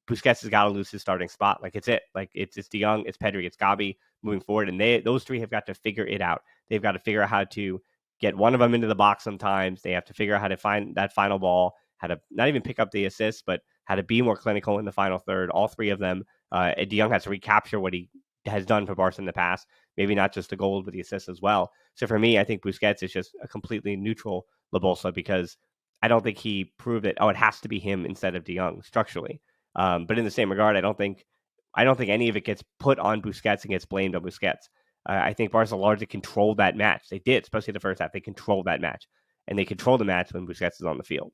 Busquets has got to lose his starting spot. Like, it's it. Like, it's De Jong, it's Pedri, it's Gavi moving forward, and those 3 have got to figure it out. They've got to figure out how to get one of them into the box sometimes. They have to figure out how to find that final ball, how to not even pick up the assists, but how to be more clinical in the final third. All 3 of them. De Jong has to recapture what he has done for Barca in the past, maybe not just the goals, but the assists as well. So for me, I think Busquets is just a completely neutral La Bolsa, because I don't think he proved that, it has to be him instead of De Jong structurally. But in the same regard, I don't think any of it gets put on Busquets and gets blamed on Busquets. I think Barca largely controlled that match. They did, especially the first half. They controlled that match, and they controlled the match when Busquets is on the field.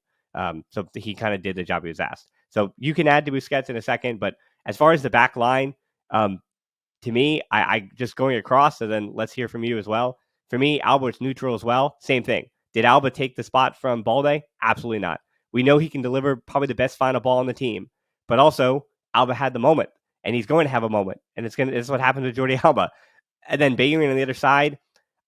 So he kind of did the job he was asked. So you can add to Busquets in a second, but as far as the back line, to me, I just going across, so then let's hear from you as well. For me, Albert's neutral as well. Same thing. Did Alba take the spot from Balde? Absolutely not. We know he can deliver probably the best final ball on the team, but also Alba had the moment, and he's going to have a moment, and this is what happened to Jordi Alba. And then Bellerin on the other side,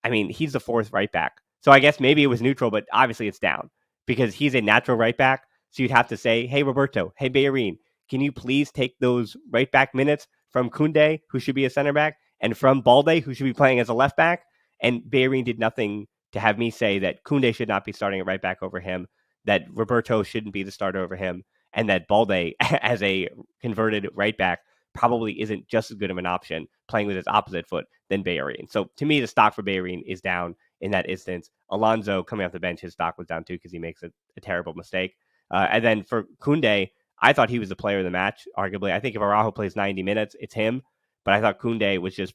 I mean, he's the 4th right back. So I guess maybe it was neutral, but obviously it's down, because he's a natural right back. So you'd have to say, hey, Roberto, hey, Bellerin, can you please take those right back minutes from Koundé, who should be a center back, and from Balde, who should be playing as a left back? And Bellerin did nothing to have me say that Koundé should not be starting at right back over him, that Roberto shouldn't be the starter over him, and that Balde, as a converted right back, probably isn't just as good of an option playing with his opposite foot than Bellerin. So to me, the stock for Bellerin is down in that instance. Alonso coming off the bench, his stock was down too, because he makes a terrible mistake. And then for Koundé, I thought he was the player of the match, arguably. I think if Araujo plays 90 minutes, it's him. But I thought Koundé was just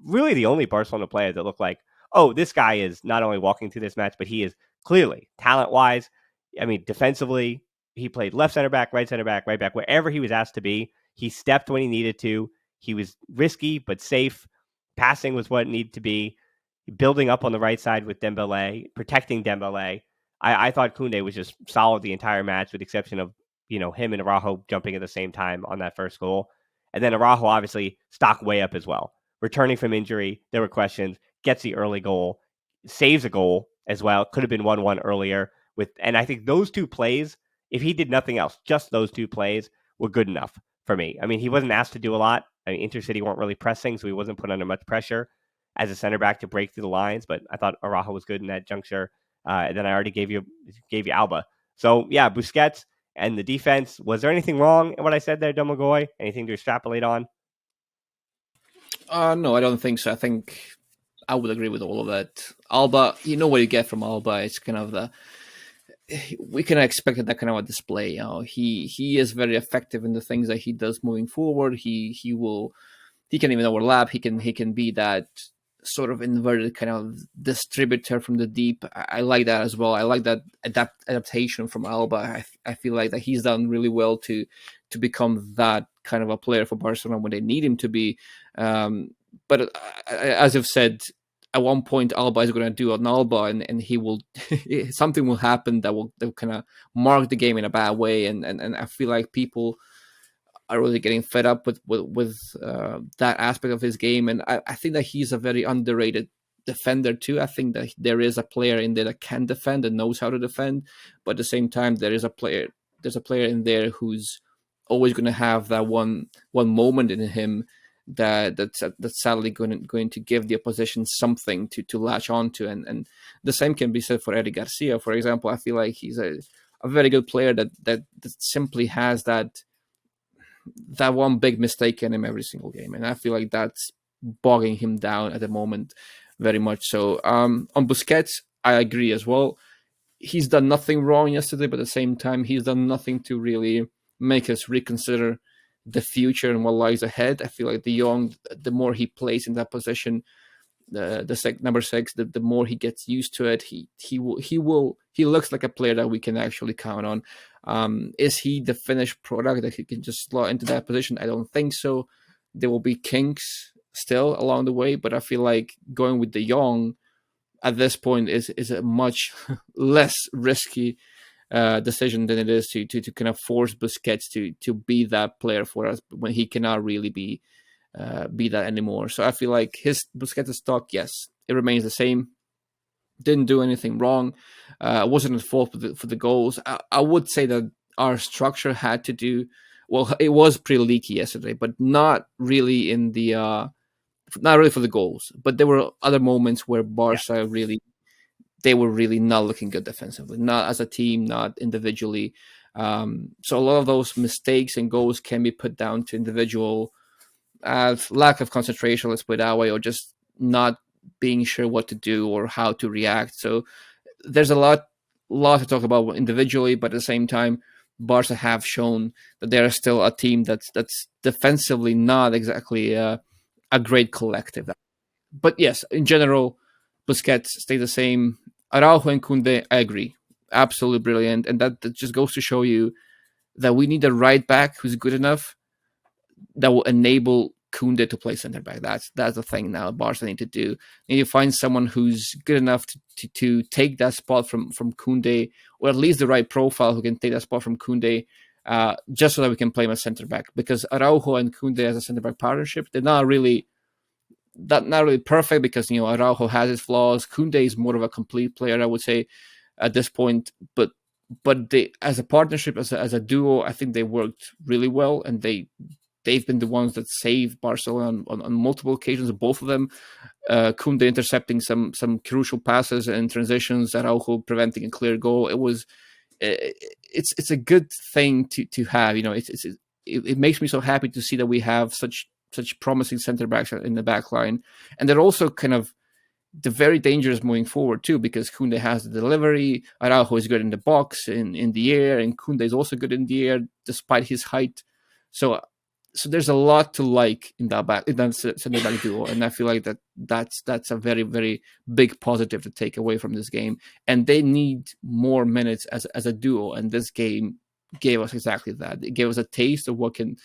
really the only Barcelona player that looked like, this guy is not only walking through this match, but he is clearly, talent-wise, I mean, defensively, he played left center back, right back, wherever he was asked to be. He stepped when he needed to. He was risky but safe. Passing was what it needed to be. Building up on the right side with Dembele, protecting Dembele. I thought Koundé was just solid the entire match, with the exception of him and Araujo jumping at the same time on that first goal. And then Araujo obviously stock way up as well. returning from injury. There were questions. Gets the early goal, saves a goal as well. Could have been 1-1 earlier. And I think those two plays, if he did nothing else, just those two plays were good enough for me. I mean, he wasn't asked to do a lot. I mean, Intercity weren't really pressing, so he wasn't put under much pressure as a center back to break through the lines. But I thought Araujo was good in that juncture. And then I already gave you Alba. So yeah, Busquets and the defense. Was there anything wrong in what I said there, Domagoj? Anything to extrapolate on? No, I don't think so. I think I would agree with all of that. Alba, you know what you get from Alba. It's kind of we can expect that kind of a display. He is very effective in the things that he does moving forward. He can even overlap. He can be that sort of inverted kind of distributor from the deep. I like that as well. I like that adaptation from Alba. I feel like that he's done really well to become that kind of a player for Barcelona when they need him to be. But as I've said, at one point Alba is going to do an Alba, and he will something will happen that will kind of mark the game in a bad way. And I feel like people are really getting fed up with that aspect of his game. And I think that he's a very underrated defender too. I think that there is a player in there that can defend and knows how to defend, but at the same time, there's a player in there who's always going to have that one moment in him that's sadly going to give the opposition something to latch onto. And the same can be said for Eddie Garcia, for example. I feel like he's a very good player that simply has that one big mistake in him every single game, and I feel like that's bogging him down at the moment very much so. On Busquets, I agree as well. He's done nothing wrong yesterday, but at the same time, he's done nothing to really make us reconsider the future and what lies ahead. I feel like the more he plays in that position, number 6, the more he gets used to it, he looks like a player that we can actually count on. Is he the finished product that he can just slot into that position? I don't think so. There will be kinks still along the way, but I feel like going with De Jong at this point is a much less risky decision than it is to kind of force Busquets to be that player for us when he cannot really be that anymore. So I feel like his Busquets stock, yes, it remains the same. Didn't do anything wrong. Wasn't at fault for the goals. I would say that our structure had to do well. It was pretty leaky yesterday, but not really in the not really for the goals. But there were other moments where Barca they were really not looking good defensively, not as a team, not individually. So a lot of those mistakes and goals can be put down to individual lack of concentration, let's put it that way, or just not being sure what to do or how to react. So there's a lot to talk about individually, but at the same time, Barca have shown that they're still a team that's defensively not exactly a great collective. But yes, in general, Busquets stay the same. Araujo and Koundé, I agree, absolutely brilliant, and that just goes to show you that we need a right back who's good enough that will enable Koundé to play center back. That's the thing now Barca need to do. They need to find someone who's good enough to take that spot from Koundé, or at least the right profile who can take that spot from Koundé, just so that we can play him as center back. Because Araujo and Koundé as a center back partnership, they're not really perfect, because Araujo has his flaws. Koundé is more of a complete player, I would say, at this point. But they, as a partnership, as a duo, I think they worked really well, and they've been the ones that saved Barcelona on multiple occasions, both of them. Koundé intercepting some crucial passes and transitions, Araujo preventing a clear goal. It's a good thing to have. It makes me so happy to see that we have such promising center backs in the back line, and they're also kind of the very dangerous moving forward too, because Koundé has the delivery, Araujo is good in the box, in the air, and Koundé is also good in the air despite his height. So there's a lot to like in that center back duo, and I feel like that's a very, very big positive to take away from this game. And they need more minutes as a duo, and this game gave us exactly that. It gave us a taste of what can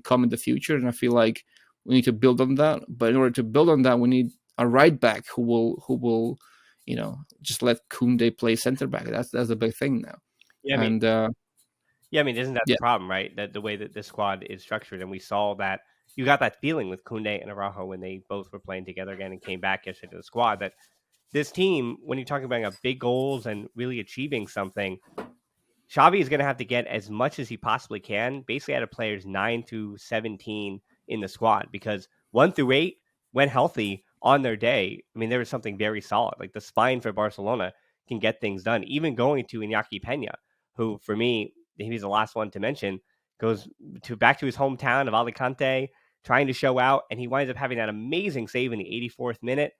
come in the future, and I feel like we need to build on that. But in order to build on that, we need a right back who will just let Koundé play center back. That's a big thing now. Yeah, and yeah, I mean, isn't that yeah. the problem, right? That the way that this squad is structured, and we saw that you got that feeling with Koundé and Araujo when they both were playing together again and came back yesterday to the squad that this team, when you're talking about big goals and really achieving something, Xavi is going to have to get as much as he possibly can, basically out of players 9 through 17 in the squad, because 1 through 8, when healthy on their day, I mean, there was something very solid. Like the spine for Barcelona can get things done, even going to Iñaki Peña, who for me, he's the last one to mention, goes back to his hometown of Alicante, trying to show out, and he winds up having that amazing save in the 84th minute.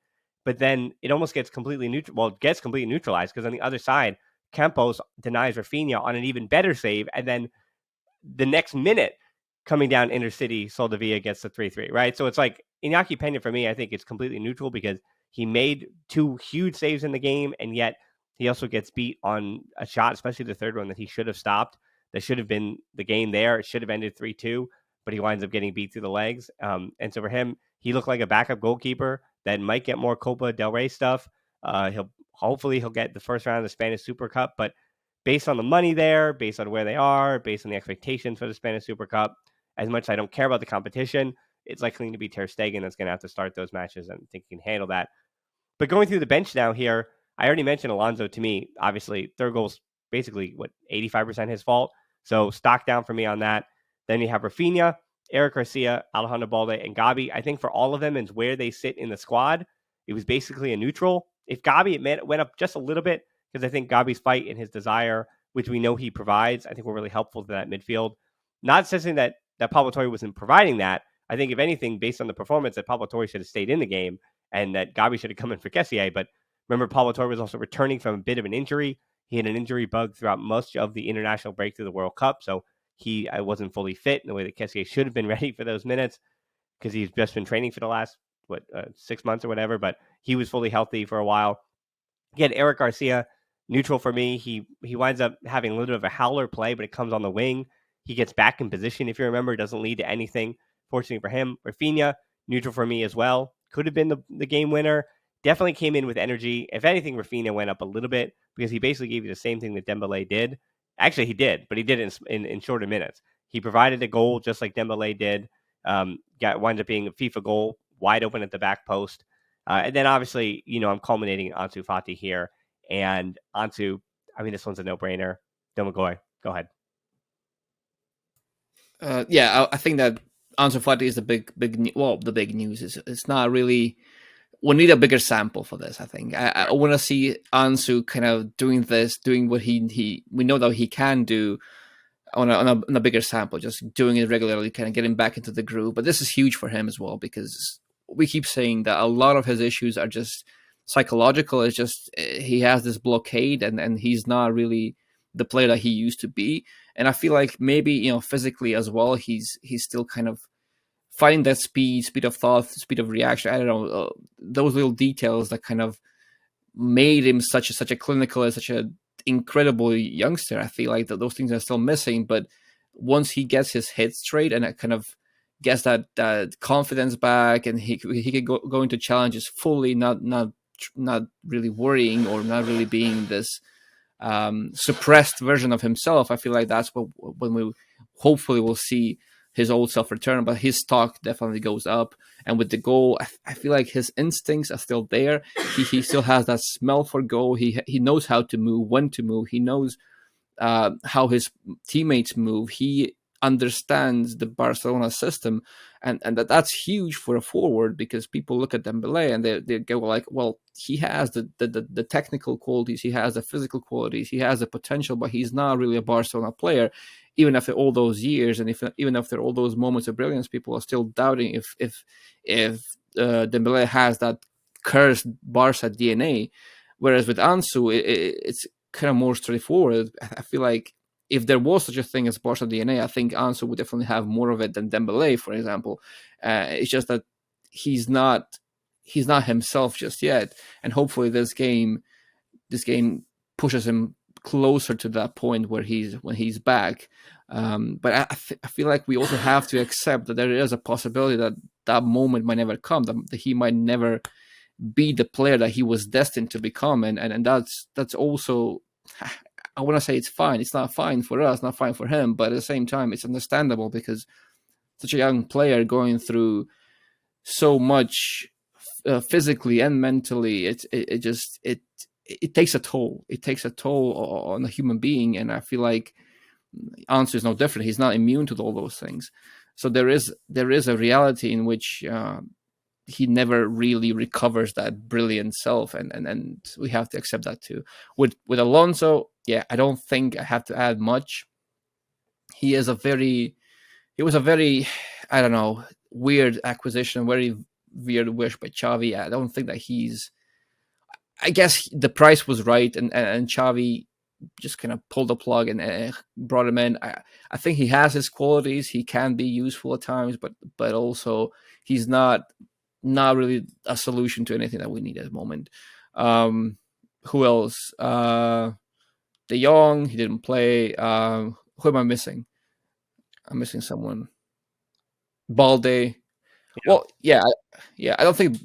But then it almost gets completely neutral. Well, it gets completely neutralized because on the other side, Campos denies Rafinha on an even better save, and then the next minute, coming down Intercity, Soldevilla gets the 3-3, right? So it's like Iñaki Peña, for me, I think it's completely neutral because he made 2 huge saves in the game, and yet he also gets beat on a shot, especially the third one that he should have stopped. That should have been the game there. It should have ended 3-2, but he winds up getting beat through the legs. And so for him, he looked like a backup goalkeeper that might get more Copa del Rey stuff. He'll get the first round of the Spanish Super Cup, but based on the money there, based on where they are, based on the expectations for the Spanish Super Cup, as much as I don't care about the competition, it's likely to be Ter Stegen that's going to have to start those matches, and I think he can handle that. But going through the bench now here, I already mentioned Alonso. To me, obviously, third goal's basically, 85% his fault. So stock down for me on that. Then you have Rafinha, Eric Garcia, Alejandro Balde, and Gabi. I think for all of them and where they sit in the squad, it was basically a neutral. If Gabi went up just a little bit, because I think Gabi's fight and his desire, which we know he provides, I think were really helpful to that midfield. Not saying that Pablo Torre wasn't providing that. I think, if anything, based on the performance, that Pablo Torre should have stayed in the game and that Gabi should have come in for Kessié. But remember, Pablo Torre was also returning from a bit of an injury. He had an injury bug throughout most of the international break through the World Cup, so he wasn't fully fit in the way that Kessié should have been ready for those minutes because he's just been training for the last 6 months or whatever. But he was fully healthy for a while. Again, Eric Garcia, neutral for me. He winds up having a little bit of a howler play, but it comes on the wing. He gets back in position. If you remember, it doesn't lead to anything. Fortunately for him, Rafinha, neutral for me as well. Could have been the game winner. Definitely came in with energy. If anything, Rafinha went up a little bit because he basically gave you the same thing that Dembele did. Actually, he did, but he did it in shorter minutes. He provided a goal just like Dembele did. Winds up being a FIFA goal, wide open at the back post. And then obviously, I'm culminating in Ansu Fati here. And Ansu, I mean, this one's a no-brainer. Domagoj, go ahead. I think that Ansu Fati is the big news. It's not really. We need a bigger sample for this. I think I want to see Ansu kind of doing what we know that he can do on a bigger sample, just doing it regularly, kind of getting back into the groove. But this is huge for him as well because we keep saying that a lot of his issues are just psychological. It's just he has this blockade and he's not really the player that he used to be. And I feel like maybe physically as well, he's still kind of finding that speed of thought, speed of reaction. I don't know, those little details that kind of made him such a clinical and such an incredible youngster. I feel like those things are still missing. But once he gets his head straight and it kind of gets that confidence back, and he can go into challenges fully, not really worrying or not really being this suppressed version of himself. I feel like that's when we hopefully will see his old self return, but his stock definitely goes up. And with the goal, I feel like his instincts are still there. He still has that smell for goal. He knows how to move, when to move. He knows how his teammates move. He understands the Barcelona system, and that's huge for a forward because people look at Dembele and they go like, well, he has the technical qualities, he has the physical qualities, he has the potential, but he's not really a Barcelona player. Even after all those years, and even after all those moments of brilliance, people are still doubting if Dembele has that cursed Barca DNA. Whereas with Ansu, it's kind of more straightforward. I feel like if there was such a thing as Barca DNA, I think Ansu would definitely have more of it than Dembele, for example. It's just that he's not himself just yet, and hopefully this game pushes him closer to that point when he's back. But I feel like we also have to accept that there is a possibility that moment might never come, that he might never be the player that he was destined to become, and that's also, I want to say it's fine. It's not fine for us, not fine for him, but at the same time, it's understandable because such a young player going through so much physically and mentally. It takes a toll. It takes a toll on a human being, and I feel like Ansu is no different. He's not immune to all those things. So there is a reality in which he never really recovers that brilliant self, and we have to accept that too. With Alonso, yeah, I don't think I have to add much. He was a very, I don't know, weird acquisition, very weird wish by Xavi. I don't think that I guess the price was right, and Xavi just kind of pulled the plug and brought him in. I think he has his qualities. He can be useful at times, but also he's not really a solution to anything that we need at the moment. Who else? De Jong, he didn't play. Who am I missing? I'm missing someone. Balde. Yeah. Well, yeah. I don't think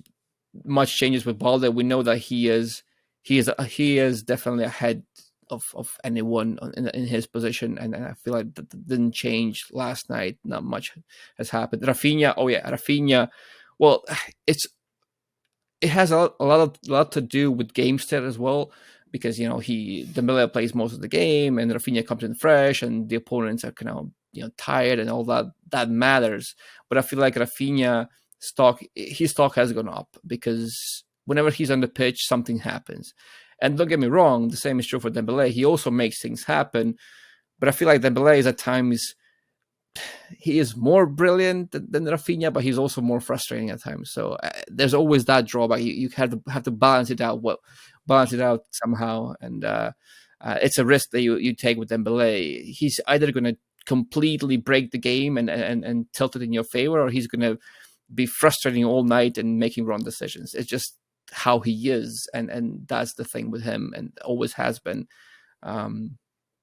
much changes with Balde. We know that he is definitely ahead of anyone in his position, and I feel like that didn't change last night. Not much has happened. Rafinha, Rafinha. Well, it has a lot to do with game state as well, because Dembele plays most of the game and Rafinha comes in fresh, and the opponents are kind of tired, and all that matters. But I feel like Rafinha his stock has gone up, because whenever he's on the pitch, something happens. And don't get me wrong, the same is true for Dembele. He also makes things happen, but I feel like Dembele is at times, he is more brilliant than Rafinha, but he's also more frustrating at times. So there's always that drawback. You have to balance it out. Balance it out somehow, and it's a risk that you take with Dembele. He's either going to completely break the game and tilt it in your favor, or he's going to be frustrating all night and making wrong decisions. It's just how he is, and that's the thing with him, and always has been.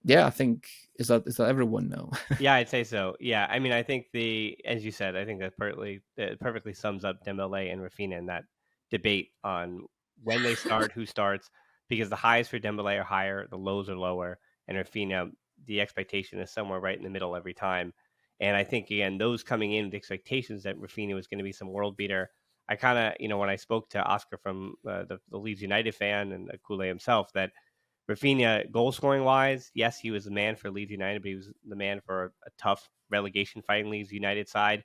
I think is that everyone know. Yeah, I'd say so. Yeah, I mean, I think as you said, I think that perfectly sums up Dembele and Rafinha in that debate on when they start, who starts, because the highs for Dembele are higher, the lows are lower, and Rafinha, the expectation is somewhere right in the middle every time. And I think again, those coming in with expectations that Rafinha was going to be some world beater. I kind of, when I spoke to Oscar from the Leeds United fan and Kule himself, that Rafinha, goal scoring wise, yes, he was the man for Leeds United, but he was the man for a tough relegation fighting Leeds United side.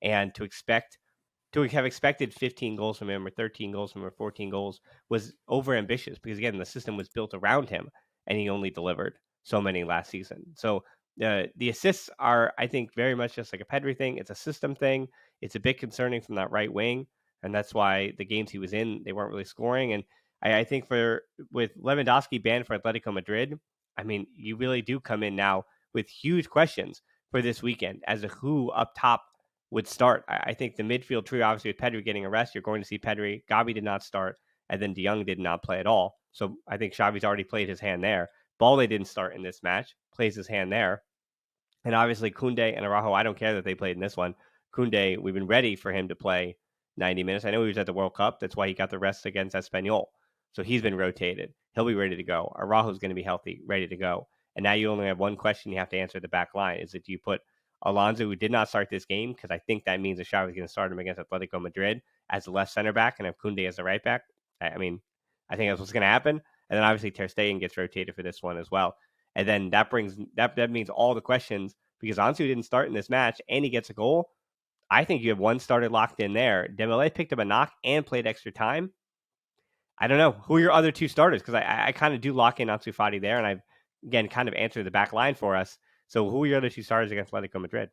And to have expected 15 goals from him, or 13 goals from him, or 14 goals was over ambitious, because again, the system was built around him, and he only delivered so many last season. So the assists are, I think, very much just like a Pedri thing. It's a system thing. It's a bit concerning from that right wing, and that's why the games he was in, they weren't really scoring. And I think with Lewandowski banned for Atletico Madrid, I mean, you really do come in now with huge questions for this weekend as to who up top would start. I think the midfield trio, obviously with Pedri getting a rest, you're going to see Pedri. Gavi did not start, and then De Jong did not play at all. So I think Xavi's already played his hand there. Balde didn't start in this match, plays his hand there. And obviously Koundé and Araujo, I don't care that they played in this one. Koundé, we've been ready for him to play 90 minutes. I know he was at the World Cup. That's why he got the rest against Espanyol. So he's been rotated. He'll be ready to go. Araujo's going to be healthy, ready to go. And now you only have one question you have to answer at the back line. Is it, do you put Alonso, who did not start this game, because I think that means that Xavi's going to start him against Atletico Madrid, as the left center back, and have Koundé as the right back? I mean, I think that's what's going to happen. And then obviously Ter Stegen gets rotated for this one as well. And then that means all the questions, because Ansu didn't start in this match and he gets a goal. I think you have one starter locked in there. Dembele picked up a knock and played extra time. I don't know. Who are your other two starters? Because I kind of do lock in Ansu Fati there, and I've, again, kind of answered the back line for us. So who are your other two starters against Atletico Madrid?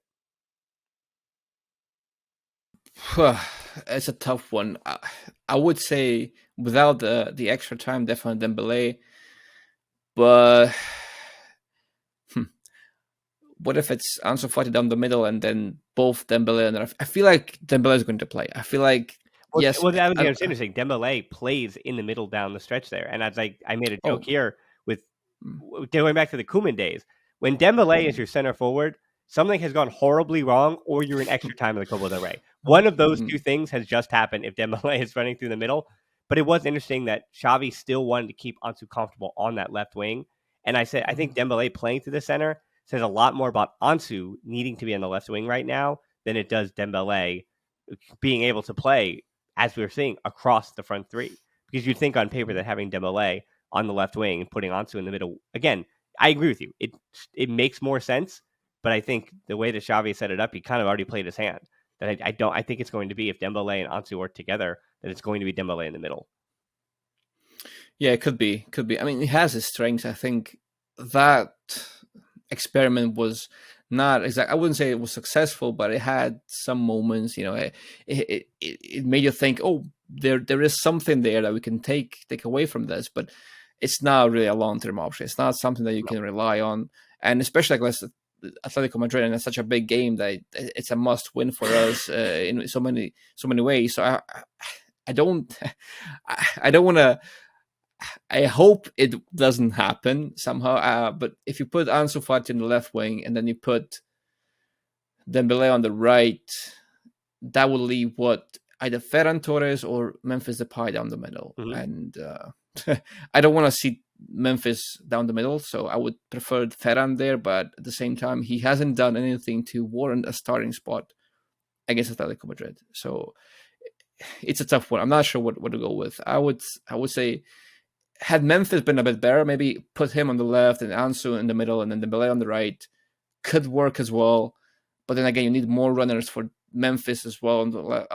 It's a tough one. I would say without the extra time, definitely Dembele. But what if it's Ansu Fati down the middle and then both Dembele and I feel like Dembele is going to play. I feel like yes. Well, that was interesting. Dembele plays in the middle down the stretch there, and I made a joke here with going back to the Koeman days. When Dembele is your center forward, something has gone horribly wrong, or you're in extra time in the Copa del Rey. One of those two things has just happened if Dembele is running through the middle. But it was interesting that Xavi still wanted to keep Ansu comfortable on that left wing. And I said, I think Dembele playing through the center says a lot more about Ansu needing to be on the left wing right now than it does Dembele being able to play, as we were seeing, across the front three. Because you'd think on paper that having Dembele on the left wing and putting Ansu in the middle, again, I agree with you. It makes more sense, but I think the way that Xavi set it up, he kind of already played his hand. That I think it's going to be, if Dembele and Ansu are together, that it's going to be Dembele in the middle. Yeah, it could be. I mean, he has his strengths. I think that experiment was not exact. I wouldn't say it was successful, but it had some moments. It made you think, oh, there is something there that we can take away from this. But it's not really a long term option. It's not something that you can rely on, and especially like Atletico Madrid, and it's such a big game that it's a must win for us in so many ways. So I don't want to. I hope it doesn't happen somehow. But if you put Ansu Fati in the left wing and then you put Dembele on the right, that will leave either Ferran Torres or Memphis Depay down the middle. Mm-hmm. And I don't want to see Memphis down the middle, so I would prefer Ferran there. But at the same time, he hasn't done anything to warrant a starting spot against Atletico Madrid. So it's a tough one. I'm not sure what to go with. I would say, had Memphis been a bit better, maybe put him on the left and Ansu in the middle and then Dembele on the right could work as well. But then again, you need more runners for Memphis as well on the left.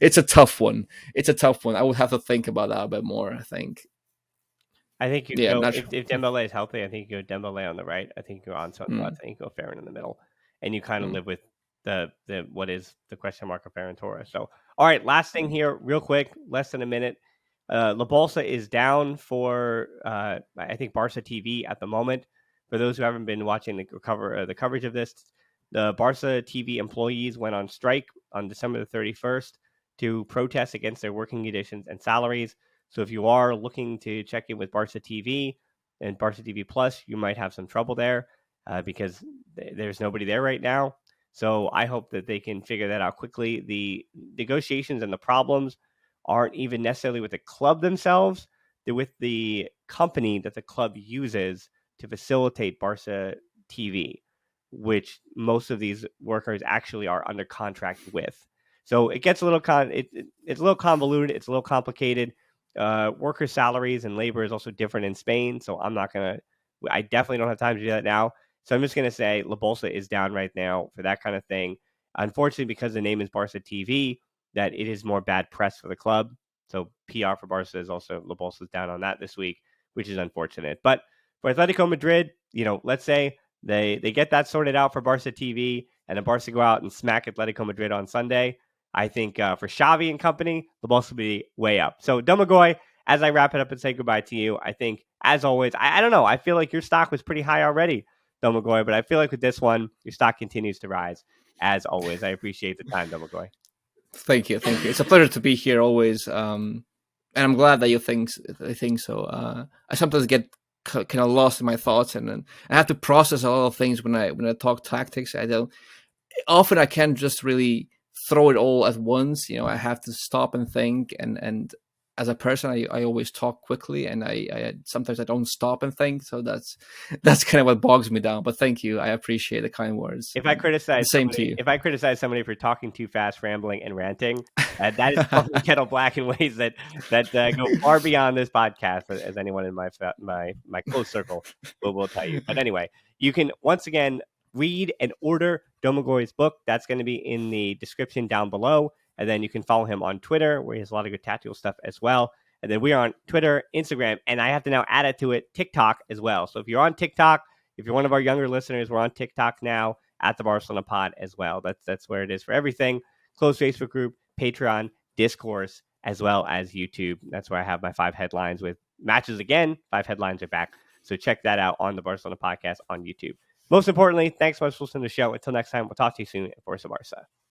It's a tough one. I would have to think about that a bit more, I think. I think if Dembele is healthy, I think you go Dembele on the right. I think you go Ansu on the left. I think you go Ferran in the middle. And you kind of live with the what is the question mark of Ferran Torres. So, all right, last thing here, real quick, less than a minute. La Bolsa is down for, I think, Barca TV at the moment. For those who haven't been watching the coverage of this, the Barca TV employees went on strike on December the 31st to protest against their working conditions and salaries. So if you are looking to check in with Barca TV and Barca TV Plus, you might have some trouble there because there's nobody there right now. So I hope that they can figure that out quickly. The negotiations and the problems aren't even necessarily with the club themselves. They're with the company that the club uses to facilitate Barca TV, which most of these workers actually are under contract with. So it gets a little it's a little convoluted. It's a little complicated. Worker salaries and labor is also different in Spain. So I definitely don't have time to do that now. So I'm just going to say La Bolsa is down right now for that kind of thing. Unfortunately, because the name is Barca TV, that it is more bad press for the club. So PR for Barca is also, La Bolsa is down on that this week, which is unfortunate. But for Atletico Madrid, let's say they get that sorted out for Barca TV and then Barca go out and smack Atletico Madrid on Sunday. I think for Xavi and company, La Bolsa will be way up. So Domagoj, as I wrap it up and say goodbye to you, I think, as always, I don't know. I feel like your stock was pretty high already, Domagoj, but I feel like with this one, your stock continues to rise. As always, I appreciate the time, Domagoj. Thank you. It's a pleasure to be here always, and I'm glad that you think so. I sometimes get kind of lost in my thoughts, and I have to process a lot of things when I talk tactics. I can't just really throw it all at once. I have to stop and think, and as a person, I always talk quickly, and I sometimes I don't stop and think. So that's kind of what bogs me down. But thank you, I appreciate the kind words. If I criticize somebody for talking too fast, rambling, and ranting, that is probably kettle black in ways that go far beyond this podcast, as anyone in my close circle will tell you. But anyway, you can once again read and order Domagoj's book. That's going to be in the description down below. And then you can follow him on Twitter, where he has a lot of good tactical stuff as well. And then we are on Twitter, Instagram, and I have to now add it to it, TikTok as well. So if you're on TikTok, if you're one of our younger listeners, we're on TikTok now at the Barcelona Pod as well. That's where it is for everything. Closed Facebook group, Patreon, Discourse, as well as YouTube. That's where I have my 5 headlines with matches again. 5 headlines are back. So check that out on the Barcelona Podcast on YouTube. Most importantly, thanks so much for listening to the show. Until next time, we'll talk to you soon at Forza Barca.